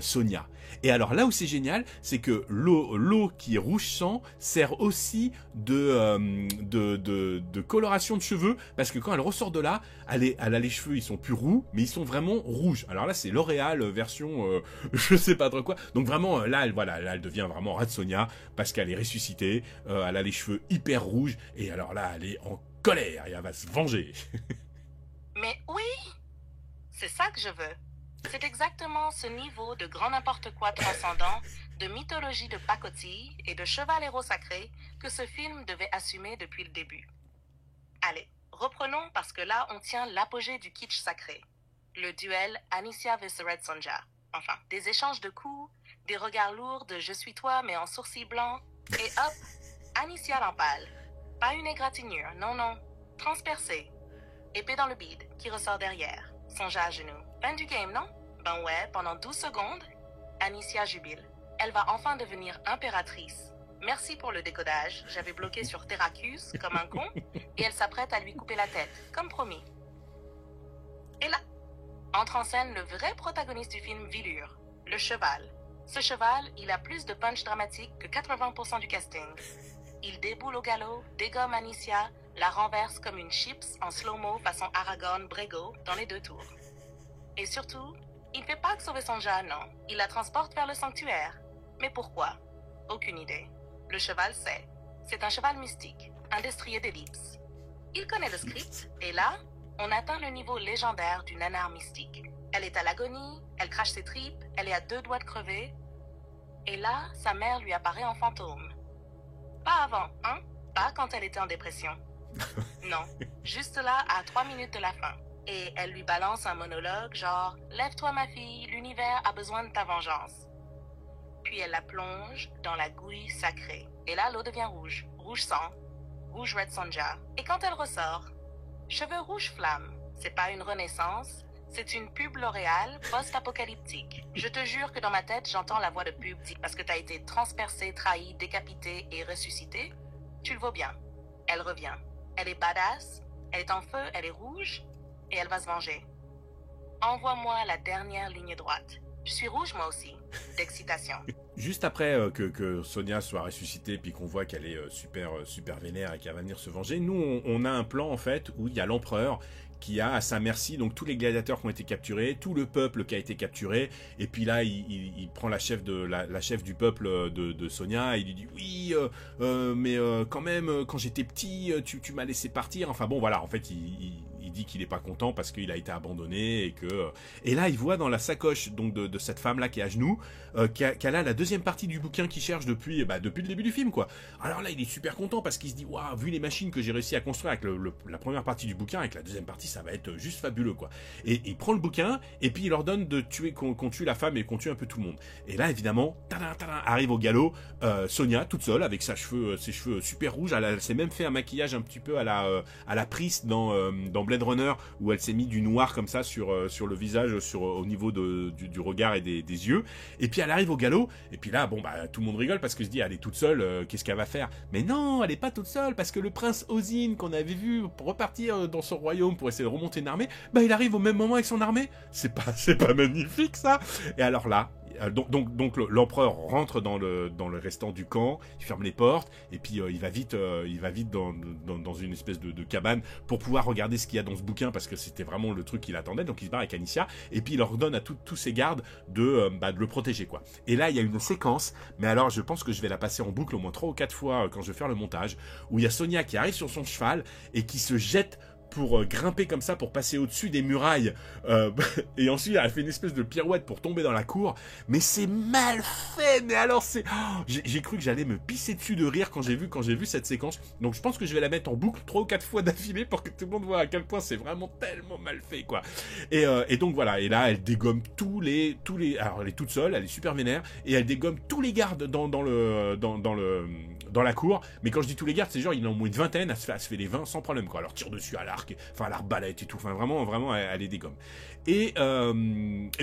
Sonja. Et alors là où c'est génial, c'est que l'eau qui est rouge sang sert aussi de coloration de cheveux, parce que quand elle ressort de là, elle a les cheveux, ils sont plus roux, mais ils sont vraiment rouges. Alors là, c'est L'Oréal version je sais pas trop quoi. Donc vraiment là, elle devient vraiment Red Sonja, parce qu'elle est ressuscitée, elle a les cheveux hyper rouges, et alors là, elle est en colère et elle va se venger. Mais oui, c'est ça que je veux. C'est exactement ce niveau de grand n'importe quoi transcendant, de mythologie de pacotille et de cheval héros sacré que ce film devait assumer depuis le début. Allez, reprenons parce que là on tient l'apogée du kitsch sacré. Le duel Anicia vs Red Sonja. Enfin, des échanges de coups, des regards lourds de je suis toi mais en sourcils blancs, et hop, Anicia l'empale. Pas une égratignure, non, transpercée. Épée dans le bide, qui ressort derrière. Sonja à genoux. Fin du game, non? Ben ouais, pendant 12 secondes, Anicia jubile. Elle va enfin devenir impératrice. Merci pour le décodage, j'avais bloqué sur Terracus comme un con, et elle s'apprête à lui couper la tête, comme promis. Et là, entre en scène le vrai protagoniste du film Vihur, le cheval. Ce cheval, il a plus de punch dramatique que 80% du casting. Il déboule au galop, dégomme Anicia, la renverse comme une chips en slow-mo façon Aragorn Brego dans les 2 tours. Et surtout, il ne fait pas que sauver Sonja, non. Il la transporte vers le sanctuaire. Mais pourquoi? Aucune idée. Le cheval sait. C'est un cheval mystique, un destrier d'ellipse. Il connaît le script, et là, on atteint le niveau légendaire du nanar mystique. Elle est à l'agonie, elle crache ses tripes, elle est à 2 doigts de crever. Et là, sa mère lui apparaît en fantôme. Pas avant, hein? Pas quand elle était en dépression. Non, juste là, à 3 minutes de la fin. Et elle lui balance un monologue genre « Lève-toi ma fille, l'univers a besoin de ta vengeance ». Puis elle la plonge dans la gouille sacrée. Et là, l'eau devient rouge. Rouge sang. Rouge Red Sonja. Et quand elle ressort, cheveux rouge flamme. C'est pas une renaissance, c'est une pub L'Oréal post-apocalyptique. Je te jure que dans ma tête, j'entends la voix de pub dire parce que t'as été transpercé, trahi, décapité et ressuscité, tu le vaux bien. Elle revient. Elle est badass, elle est en feu, elle est rouge, et elle va se venger. Envoie-moi la dernière ligne droite. Je suis rouge moi aussi, d'excitation. Juste après que Sonia soit ressuscitée, puis qu'on voit qu'elle est super vénère et qu'elle va venir se venger, nous on a un plan en fait où il y a l'empereur qui a à sa merci donc tous les gladiateurs qui ont été capturés, tout le peuple qui a été capturé, et puis là il prend la chef du peuple de Sonia, et il lui dit oui mais quand même quand j'étais petit tu m'as laissé partir, enfin bon voilà, en fait il dit qu'il est pas content parce qu'il a été abandonné et là il voit dans la sacoche donc de cette femme là qui est à genoux qu'elle a la deuxième partie du bouquin qu'il cherche depuis le début du film quoi. Alors là il est super content parce qu'il se dit waouh, vu les machines que j'ai réussi à construire avec la première partie du bouquin, avec la deuxième partie ça va être juste fabuleux quoi. Et il prend le bouquin et puis il leur donne de tuer qu'on tue la femme et qu'on tue un peu tout le monde. Et là évidemment arrive au galop Sonia toute seule avec ses cheveux super rouges. Elle s'est même fait un maquillage un petit peu à la Pris dans Blade Runner, où elle s'est mis du noir comme ça sur le visage, au niveau du regard et des yeux. Et puis elle arrive au galop, et puis là tout le monde rigole parce que se dit elle est toute seule, qu'est-ce qu'elle va faire? Mais non, elle est pas toute seule, parce que le prince Ozin qu'on avait vu repartir dans son royaume pour essayer de remonter une armée, il arrive au même moment avec son armée. C'est pas magnifique ça? Et alors là donc l'empereur rentre dans le restant du camp, il ferme les portes et puis il va vite dans une espèce de cabane pour pouvoir regarder ce qu'il y a dans ce bouquin, parce que c'était vraiment le truc qu'il attendait. Donc il se barre avec Anicia et puis il leur donne à tous ses gardes de le protéger quoi. Et là il y a une séquence, mais alors je pense que je vais la passer en boucle au moins 3 ou 4 fois quand je vais faire le montage, où il y a Sonia qui arrive sur son cheval et qui se jette pour grimper comme ça, pour passer au-dessus des murailles, et ensuite elle fait une espèce de pirouette pour tomber dans la cour, mais c'est mal fait, mais alors j'ai cru que j'allais me pisser dessus de rire quand j'ai vu cette séquence. Donc je pense que je vais la mettre en boucle 3 ou 4 fois d'affilée pour que tout le monde voit à quel point c'est vraiment tellement mal fait quoi. Et donc voilà, et là elle dégomme tous les alors elle est toute seule, elle est super vénère, et elle dégomme tous les gardes dans la cour. Mais quand je dis tous les gardes, c'est genre il en a au moins une vingtaine, elle se fait les 20 sans problème quoi. Alors tire dessus à l'arc, à l'arbalète et tout, enfin vraiment elle les dégomme. Et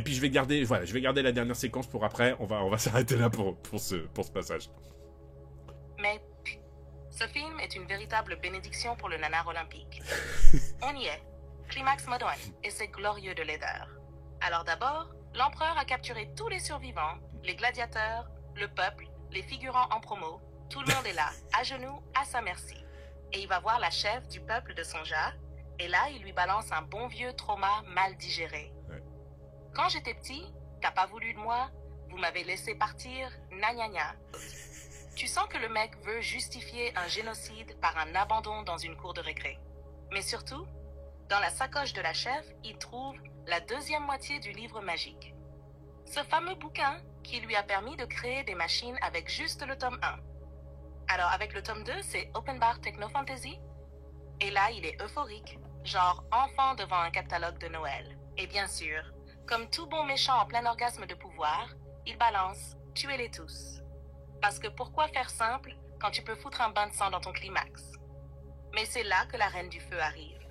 puis je vais garder la dernière séquence pour après. On va s'arrêter là pour ce passage. Mais ce film est une véritable bénédiction pour le nanar olympique. On y est, climax mode 1, et c'est glorieux de laideur. Alors d'abord, l'empereur a capturé tous les survivants, les gladiateurs, le peuple, les figurants en promo. Tout le monde est là, à genoux, à sa merci. Et il va voir la chef du peuple de Sonja, et là, il lui balance un bon vieux trauma mal digéré. Ouais. Quand j'étais petit, t'as pas voulu de moi, vous m'avez laissé partir, gna gna gna. Tu sens que le mec veut justifier un génocide par un abandon dans une cour de récré. Mais surtout, dans la sacoche de la chef, il trouve la deuxième moitié du livre magique. Ce fameux bouquin qui lui a permis de créer des machines avec juste le tome 1. Alors avec le tome 2, c'est Open Bar Techno Fantasy. Et là, il est euphorique, genre enfant devant un catalogue de Noël. Et bien sûr, comme tout bon méchant en plein orgasme de pouvoir, il balance « tuez-les tous ». Parce que pourquoi faire simple quand tu peux foutre un bain de sang dans ton climax? Mais c'est là que la Reine du Feu arrive.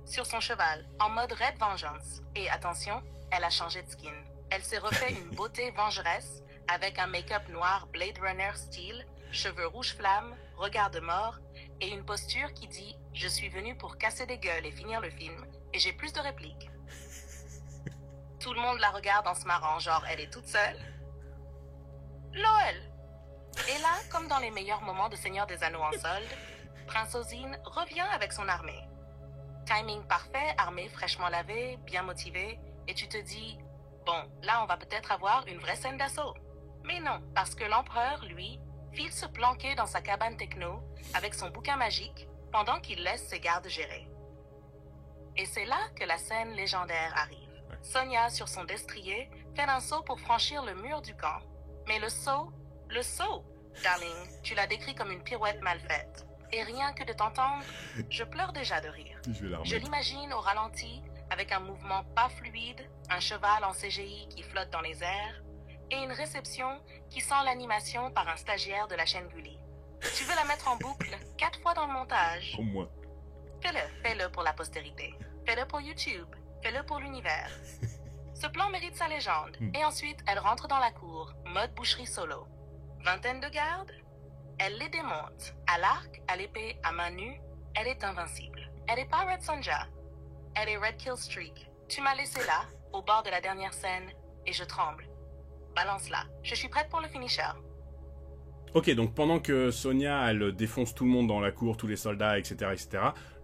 Sur son cheval, en mode Red Vengeance. Et attention, elle a changé de skin. Elle s'est refait une beauté vengeresse avec un make-up noir Blade Runner style, cheveux rouge flamme, regard de mort et une posture qui dit « Je suis venu pour casser des gueules et finir le film et j'ai plus de répliques. » Tout le monde la regarde en se marrant, genre elle est toute seule. LOL. Et là, comme dans les meilleurs moments de Seigneur des Anneaux en solde, Prince Ozin revient avec son armée. Timing parfait, armée fraîchement lavée, bien motivée, et tu te dis « Bon, là on va peut-être avoir une vraie scène d'assaut. » Mais non, parce que l'empereur, lui, file se planquer dans sa cabane techno avec son bouquin magique pendant qu'il laisse ses gardes gérer. Et c'est là que la scène légendaire arrive. Ouais. Sonia, sur son destrier, fait un saut pour franchir le mur du camp. Mais le saut, darling, tu l'as décrit comme une pirouette mal faite. Et rien que de t'entendre, je pleure déjà de rire. Je l'imagine au ralenti, avec un mouvement pas fluide, un cheval en CGI qui flotte dans les airs, et une réception qui sent l'animation par un stagiaire de la chaîne Gulli. Tu veux la mettre en boucle 4 fois dans le montage? Au moins. Fais-le pour la postérité. Fais-le pour YouTube. Fais-le pour l'univers. Ce plan mérite sa légende. Et ensuite, elle rentre dans la cour, mode boucherie solo. Vingtaine de gardes. Elle les démonte. À l'arc, à l'épée, à main nue, elle est invincible. Elle est pas Red Sonja. Elle est Red Kill Streak. Tu m'as laissé là, au bord de la dernière scène, et je tremble. Balance-la. Je suis prête pour le finisher. Ok, donc pendant que Sonia, elle défonce tout le monde dans la cour, tous les soldats, etc.,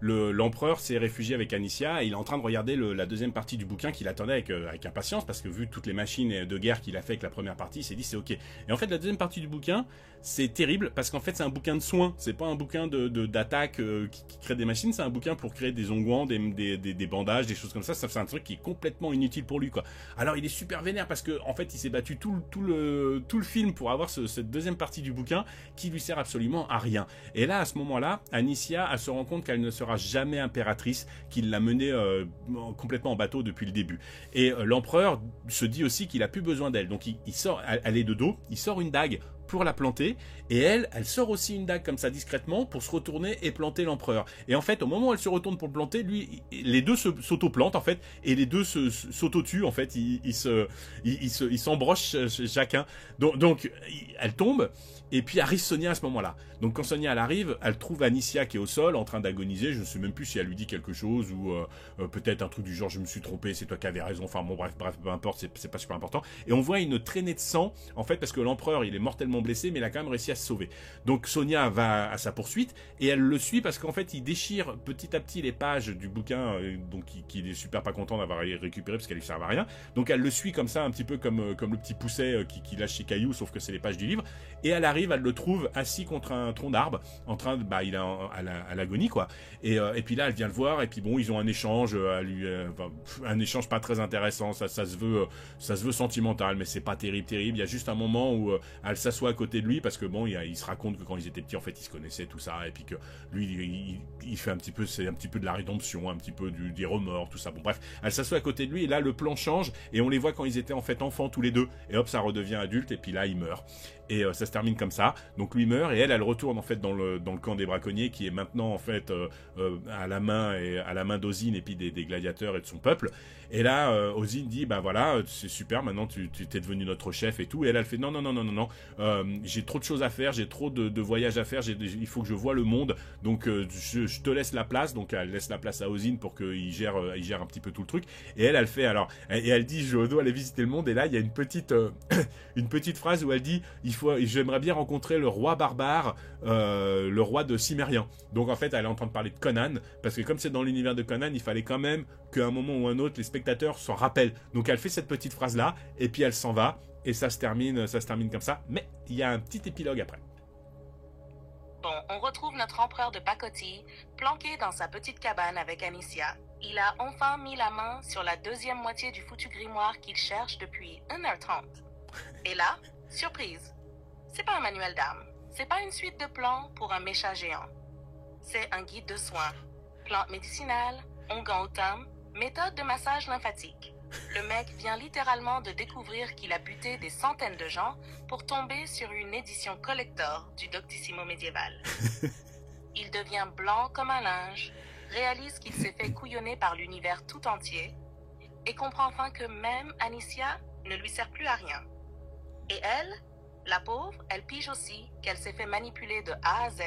l'empereur s'est réfugié avec Anicia et il est en train de regarder la deuxième partie du bouquin qu'il attendait avec impatience parce que vu toutes les machines de guerre qu'il a fait avec la première partie, il s'est dit c'est ok. Et en fait, la deuxième partie du bouquin, c'est terrible parce qu'en fait, c'est un bouquin de soins. C'est pas un bouquin d'attaque qui crée des machines, c'est un bouquin pour créer des onguents, des bandages, des choses comme ça. Ça, c'est un truc qui est complètement inutile pour lui, quoi. Alors, il est super vénère parce que en fait, il s'est battu tout le film pour avoir cette deuxième partie du bouquin qui lui sert absolument à rien. Et là, à ce moment-là, Anicia, elle se rend compte qu'elle ne sera jamais impératrice, qu'il l'a menée complètement en bateau depuis le début. Et l'empereur se dit aussi qu'il a plus besoin d'elle. Donc il sort, elle est de dos, il sort une dague pour la planter, et elle sort aussi une dague comme ça discrètement pour se retourner et planter l'empereur. Et en fait, au moment où elle se retourne pour le planter, lui, les deux s'auto-plantent en fait, et les deux s'auto-tuent en fait, ils s'embrochent chacun. Donc elle tombe, et puis arrive Sonia à ce moment-là. Donc quand Sonia elle arrive, elle trouve Anicia qui est au sol en train d'agoniser. Je ne sais même plus si elle lui dit quelque chose ou peut-être un truc du genre je me suis trompé, c'est toi qui avais raison. Enfin bon bref, peu importe, c'est pas super important. Et on voit une traînée de sang en fait parce que l'empereur il est mortellement blessé mais il a quand même réussi à se sauver. Donc Sonia va à sa poursuite et elle le suit parce qu'en fait il déchire petit à petit les pages du bouquin donc qu'il est super pas content d'avoir récupéré parce qu'elle lui servent à rien. Donc elle le suit comme ça un petit peu comme le petit pousset qui lâche ses cailloux sauf que c'est les pages du livre. Et elle arrive, elle le trouve assis contre un tronc d'arbre, en train de, il est à l'agonie quoi. Et puis là, elle vient le voir et puis bon, ils ont un échange, un échange pas très intéressant. Ça se veut sentimental, mais c'est pas terrible. Il y a juste un moment où elle s'assoit à côté de lui parce que bon, il se raconte que quand ils étaient petits, en fait, ils se connaissaient tout ça et puis que lui, il fait c'est un petit peu de la rédemption, un petit peu des remords, tout ça. Bon bref, elle s'assoit à côté de lui et là, le plan change et on les voit quand ils étaient en fait enfants tous les deux et hop, ça redevient adulte et puis là, il meurt. Et ça se termine comme ça. Donc lui meurt et elle retourne en fait dans le camp des braconniers qui est maintenant en fait à la main d'Ozine et puis des gladiateurs et de son peuple. Et là Ozine dit bah voilà c'est super maintenant tu t'es devenu notre chef et tout. Et elle fait non j'ai trop de choses à faire, j'ai trop de voyages à faire, il faut que je voie le monde. Donc je te laisse la place. Donc elle laisse la place à Ozine pour qu'il gère un petit peu tout le truc. Et elle fait alors et elle dit je dois aller visiter le monde. Et là il y a une petite phrase où elle dit j'aimerais bien rencontrer le roi barbare, le roi de Cimérien. Donc en fait, elle est en train de parler de Conan, parce que comme c'est dans l'univers de Conan, il fallait quand même qu'à un moment ou un autre, les spectateurs s'en rappellent. Donc elle fait cette petite phrase-là, et puis elle s'en va, et ça se termine comme ça. Mais il y a un petit épilogue après. Bon, on retrouve notre empereur de pacotille, planqué dans sa petite cabane avec Anicia. Il a enfin mis la main sur la deuxième moitié du foutu grimoire qu'il cherche depuis 1h30. Et là, surprise! C'est pas un manuel d'armes. C'est pas une suite de plans pour un mécha géant. C'est un guide de soins. Plantes médicinales, onguents au thym, méthode de massage lymphatique. Le mec vient littéralement de découvrir qu'il a buté des centaines de gens pour tomber sur une édition collector du Doctissimo médiéval. Il devient blanc comme un linge, réalise qu'il s'est fait couillonner par l'univers tout entier et comprend enfin que même Anicia ne lui sert plus à rien. Et elle, la pauvre, elle pige aussi qu'elle s'est fait manipuler de A à Z,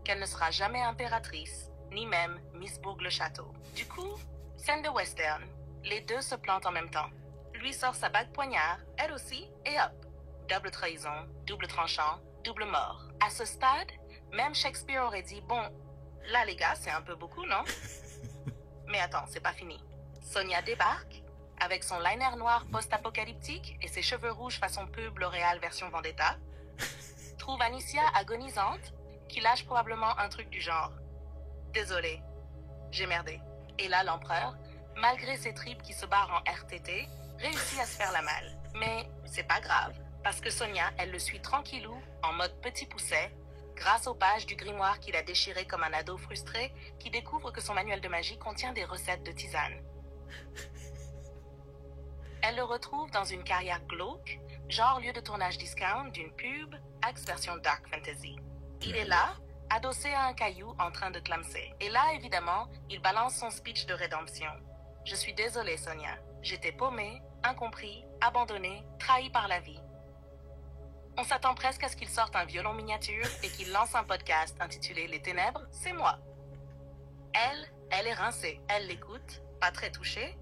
qu'elle ne sera jamais impératrice, ni même Miss Bourg-le-Château. Du coup, scène de western. Les deux se plantent en même temps. Lui sort sa bague poignard, elle aussi, et hop. Double trahison, double tranchant, double mort. À ce stade, même Shakespeare aurait dit, bon, là les gars, c'est un peu beaucoup, non? Mais attends, c'est pas fini. Sonia débarque, avec son liner noir post-apocalyptique et ses cheveux rouges façon pub L'Oréal version Vendetta, trouve Anicia agonisante, qui lâche probablement un truc du genre « Désolé, j'ai merdé ». Et là, l'empereur, malgré ses tripes qui se barrent en RTT, réussit à se faire la malle. Mais c'est pas grave, parce que Sonia, elle le suit tranquillou, en mode petit pousset, grâce aux pages du grimoire qu'il a déchiré comme un ado frustré qui découvre que son manuel de magie contient des recettes de tisane. Elle le retrouve dans une carrière glauque, genre lieu de tournage discount d'une pub, Axe version Dark Fantasy. Il est là, adossé à un caillou en train de clamser. Et là, évidemment, il balance son speech de rédemption. Je suis désolée, Sonia. J'étais paumé, incompris, abandonné, trahi par la vie. On s'attend presque à ce qu'il sorte un violon miniature et qu'il lance un podcast intitulé Les Ténèbres, c'est moi. Elle est rincée. Elle l'écoute, pas très touchée.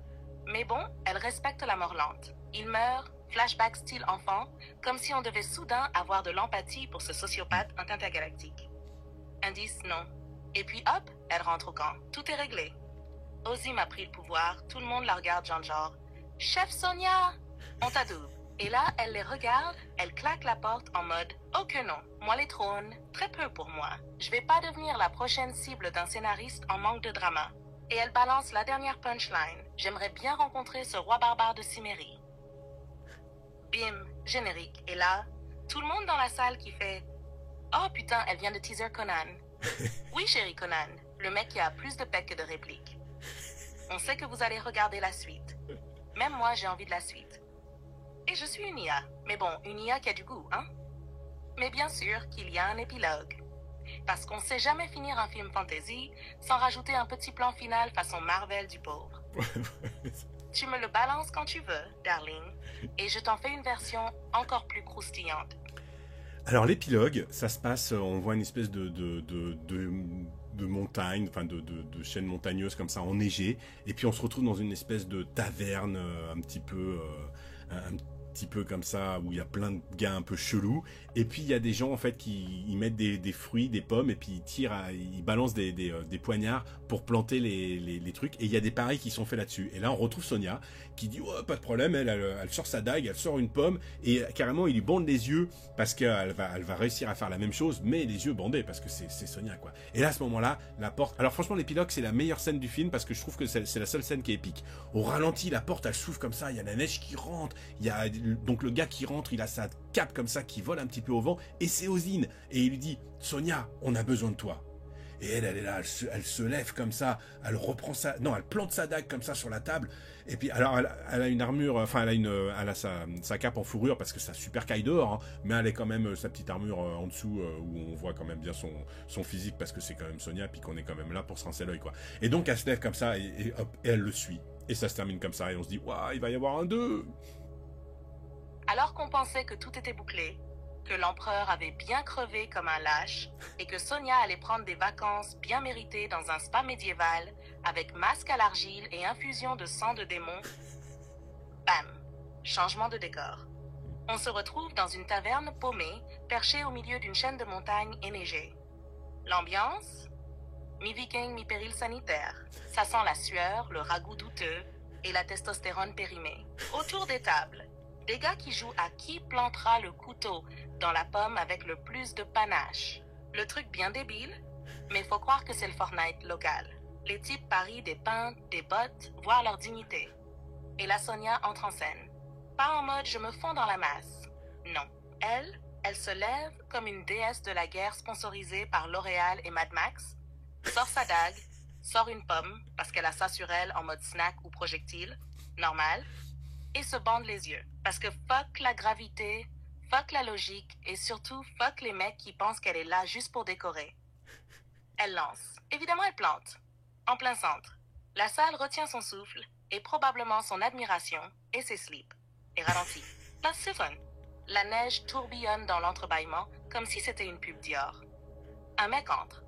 Mais bon, elle respecte la mort lente. Il meurt, flashback style enfant, comme si on devait soudain avoir de l'empathie pour ce sociopathe intergalactique. Indice, non. Et puis hop, elle rentre au camp. Tout est réglé. Ozim a pris le pouvoir, tout le monde la regarde genre « Chef Sonia, on t'adoube ». Et là, elle les regarde, elle claque la porte en mode « Oh que non, moi les trônes, très peu pour moi. Je vais pas devenir la prochaine cible d'un scénariste en manque de drama. » Et elle balance la dernière punchline. J'aimerais bien rencontrer ce roi barbare de Cimmérie. Bim, générique. Et là, tout le monde dans la salle qui fait Oh putain, elle vient de teaser Conan. Oui, chérie Conan, le mec qui a plus de pecs que de répliques. On sait que vous allez regarder la suite. Même moi, j'ai envie de la suite. Et je suis une IA. Mais bon, une IA qui a du goût, hein? Mais bien sûr qu'il y a un épilogue. Parce qu'on sait jamais finir un film fantasy sans rajouter un petit plan final façon Marvel du pauvre. Tu me le balances quand tu veux, darling, et je t'en fais une version encore plus croustillante. Alors l'épilogue, ça se passe, on voit une espèce de montagne, enfin de chaîne montagneuse comme ça enneigée, et puis on se retrouve dans une espèce de taverne un petit peu comme ça, où il y a plein de gars un peu chelous, et puis il y a des gens en fait qui ils mettent des fruits, des pommes, et puis ils balancent des poignards pour planter les trucs, et il y a des paris qui sont faits là-dessus. Et là on retrouve Sonia qui dit oh, pas de problème, elle sort sa dague, elle sort une pomme, et carrément il lui bande les yeux parce qu'elle va réussir à faire la même chose, mais les yeux bandés parce que c'est Sonia quoi. Et là à ce moment-là, la porte. Alors franchement l'épilogue c'est la meilleure scène du film parce que je trouve que c'est la seule scène qui est épique. Au ralenti, la porte elle s'ouvre comme ça, il y a la neige qui rentre, il y a donc le gars qui rentre, il a sa cape comme ça qui vole un petit peu au vent, et c'est Ozine, et il lui dit Sonia, on a besoin de toi. Et elle est là, elle se lève comme ça, elle plante sa dague comme ça sur la table, et puis alors elle a une armure, enfin elle a sa cape en fourrure parce que ça super caille dehors, hein, mais elle a quand même sa petite armure en dessous où on voit quand même bien son physique parce que c'est quand même Sonia, puis qu'on est quand même là pour se rincer l'œil quoi. Et donc elle se lève comme ça et hop, et elle le suit, et ça se termine comme ça, et on se dit waouh, il va y avoir un 2. Alors qu'on pensait que tout était bouclé, que l'empereur avait bien crevé comme un lâche et que Sonia allait prendre des vacances bien méritées dans un spa médiéval avec masque à l'argile et infusion de sang de démon, bam, changement de décor. On se retrouve dans une taverne paumée, perchée au milieu d'une chaîne de montagnes enneigées. L'ambiance? Mi-viking, mi-péril sanitaire. Ça sent la sueur, le ragoût douteux et la testostérone périmée. Autour des tables, des gars qui jouent à qui plantera le couteau dans la pomme avec le plus de panache. Le truc bien débile, mais faut croire que c'est le Fortnite local. Les types parient des pintes, des bottes, voire leur dignité. Et la Sonia entre en scène. Pas en mode je me fonds dans la masse. Non. Elle se lève comme une déesse de la guerre sponsorisée par L'Oréal et Mad Max, sort sa dague, sort une pomme, parce qu'elle a ça sur elle en mode snack ou projectile, normal, et se bande les yeux. Parce que fuck la gravité, fuck la logique, et surtout fuck les mecs qui pensent qu'elle est là juste pour décorer. Elle lance. Évidemment, elle plante. En plein centre. La salle retient son souffle, et probablement son admiration, et ses slips. Et ralentit. Pas siphon. La neige tourbillonne dans l'entrebâillement, comme si c'était une pub Dior. Un mec entre.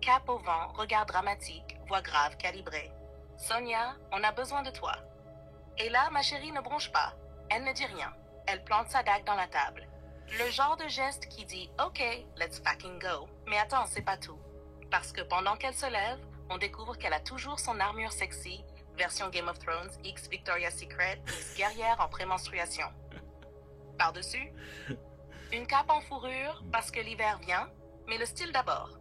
Cap au vent, regard dramatique, voix grave, calibrée. Sonia, on a besoin de toi. Et là, ma chérie ne bronche pas. Elle ne dit rien. Elle plante sa dague dans la table. Le genre de geste qui dit « Ok, let's fucking go ». Mais attends, c'est pas tout. Parce que pendant qu'elle se lève, on découvre qu'elle a toujours son armure sexy, version Game of Thrones, X Victoria's Secret, X guerrière en prémenstruation. Par-dessus, une cape en fourrure parce que l'hiver vient, mais le style d'abord.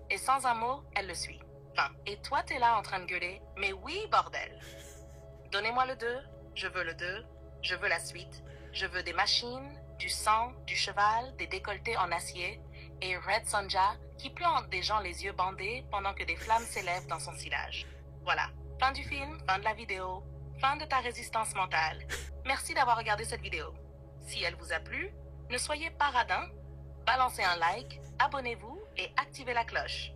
Et sans un mot, elle le suit. Enfin, et toi t'es là en train de gueuler « Mais oui, bordel !» Donnez-moi le 2, je veux le 2, je veux la suite, je veux des machines, du sang, du cheval, des décolletés en acier et Red Sonja qui plante des gens les yeux bandés pendant que des flammes s'élèvent dans son sillage. Voilà, fin du film, fin de la vidéo, fin de ta résistance mentale. Merci d'avoir regardé cette vidéo. Si elle vous a plu, ne soyez pas radin, balancez un like, abonnez-vous et activez la cloche.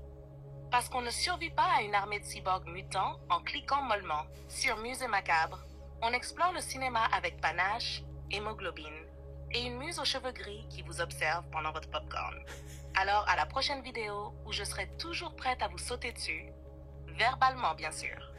Parce qu'on ne survit pas à une armée de cyborgs mutants en cliquant mollement. Sur Musée Macabre, on explore le cinéma avec panache, hémoglobine et une muse aux cheveux gris qui vous observe pendant votre popcorn. Alors à la prochaine vidéo où je serai toujours prête à vous sauter dessus, verbalement bien sûr.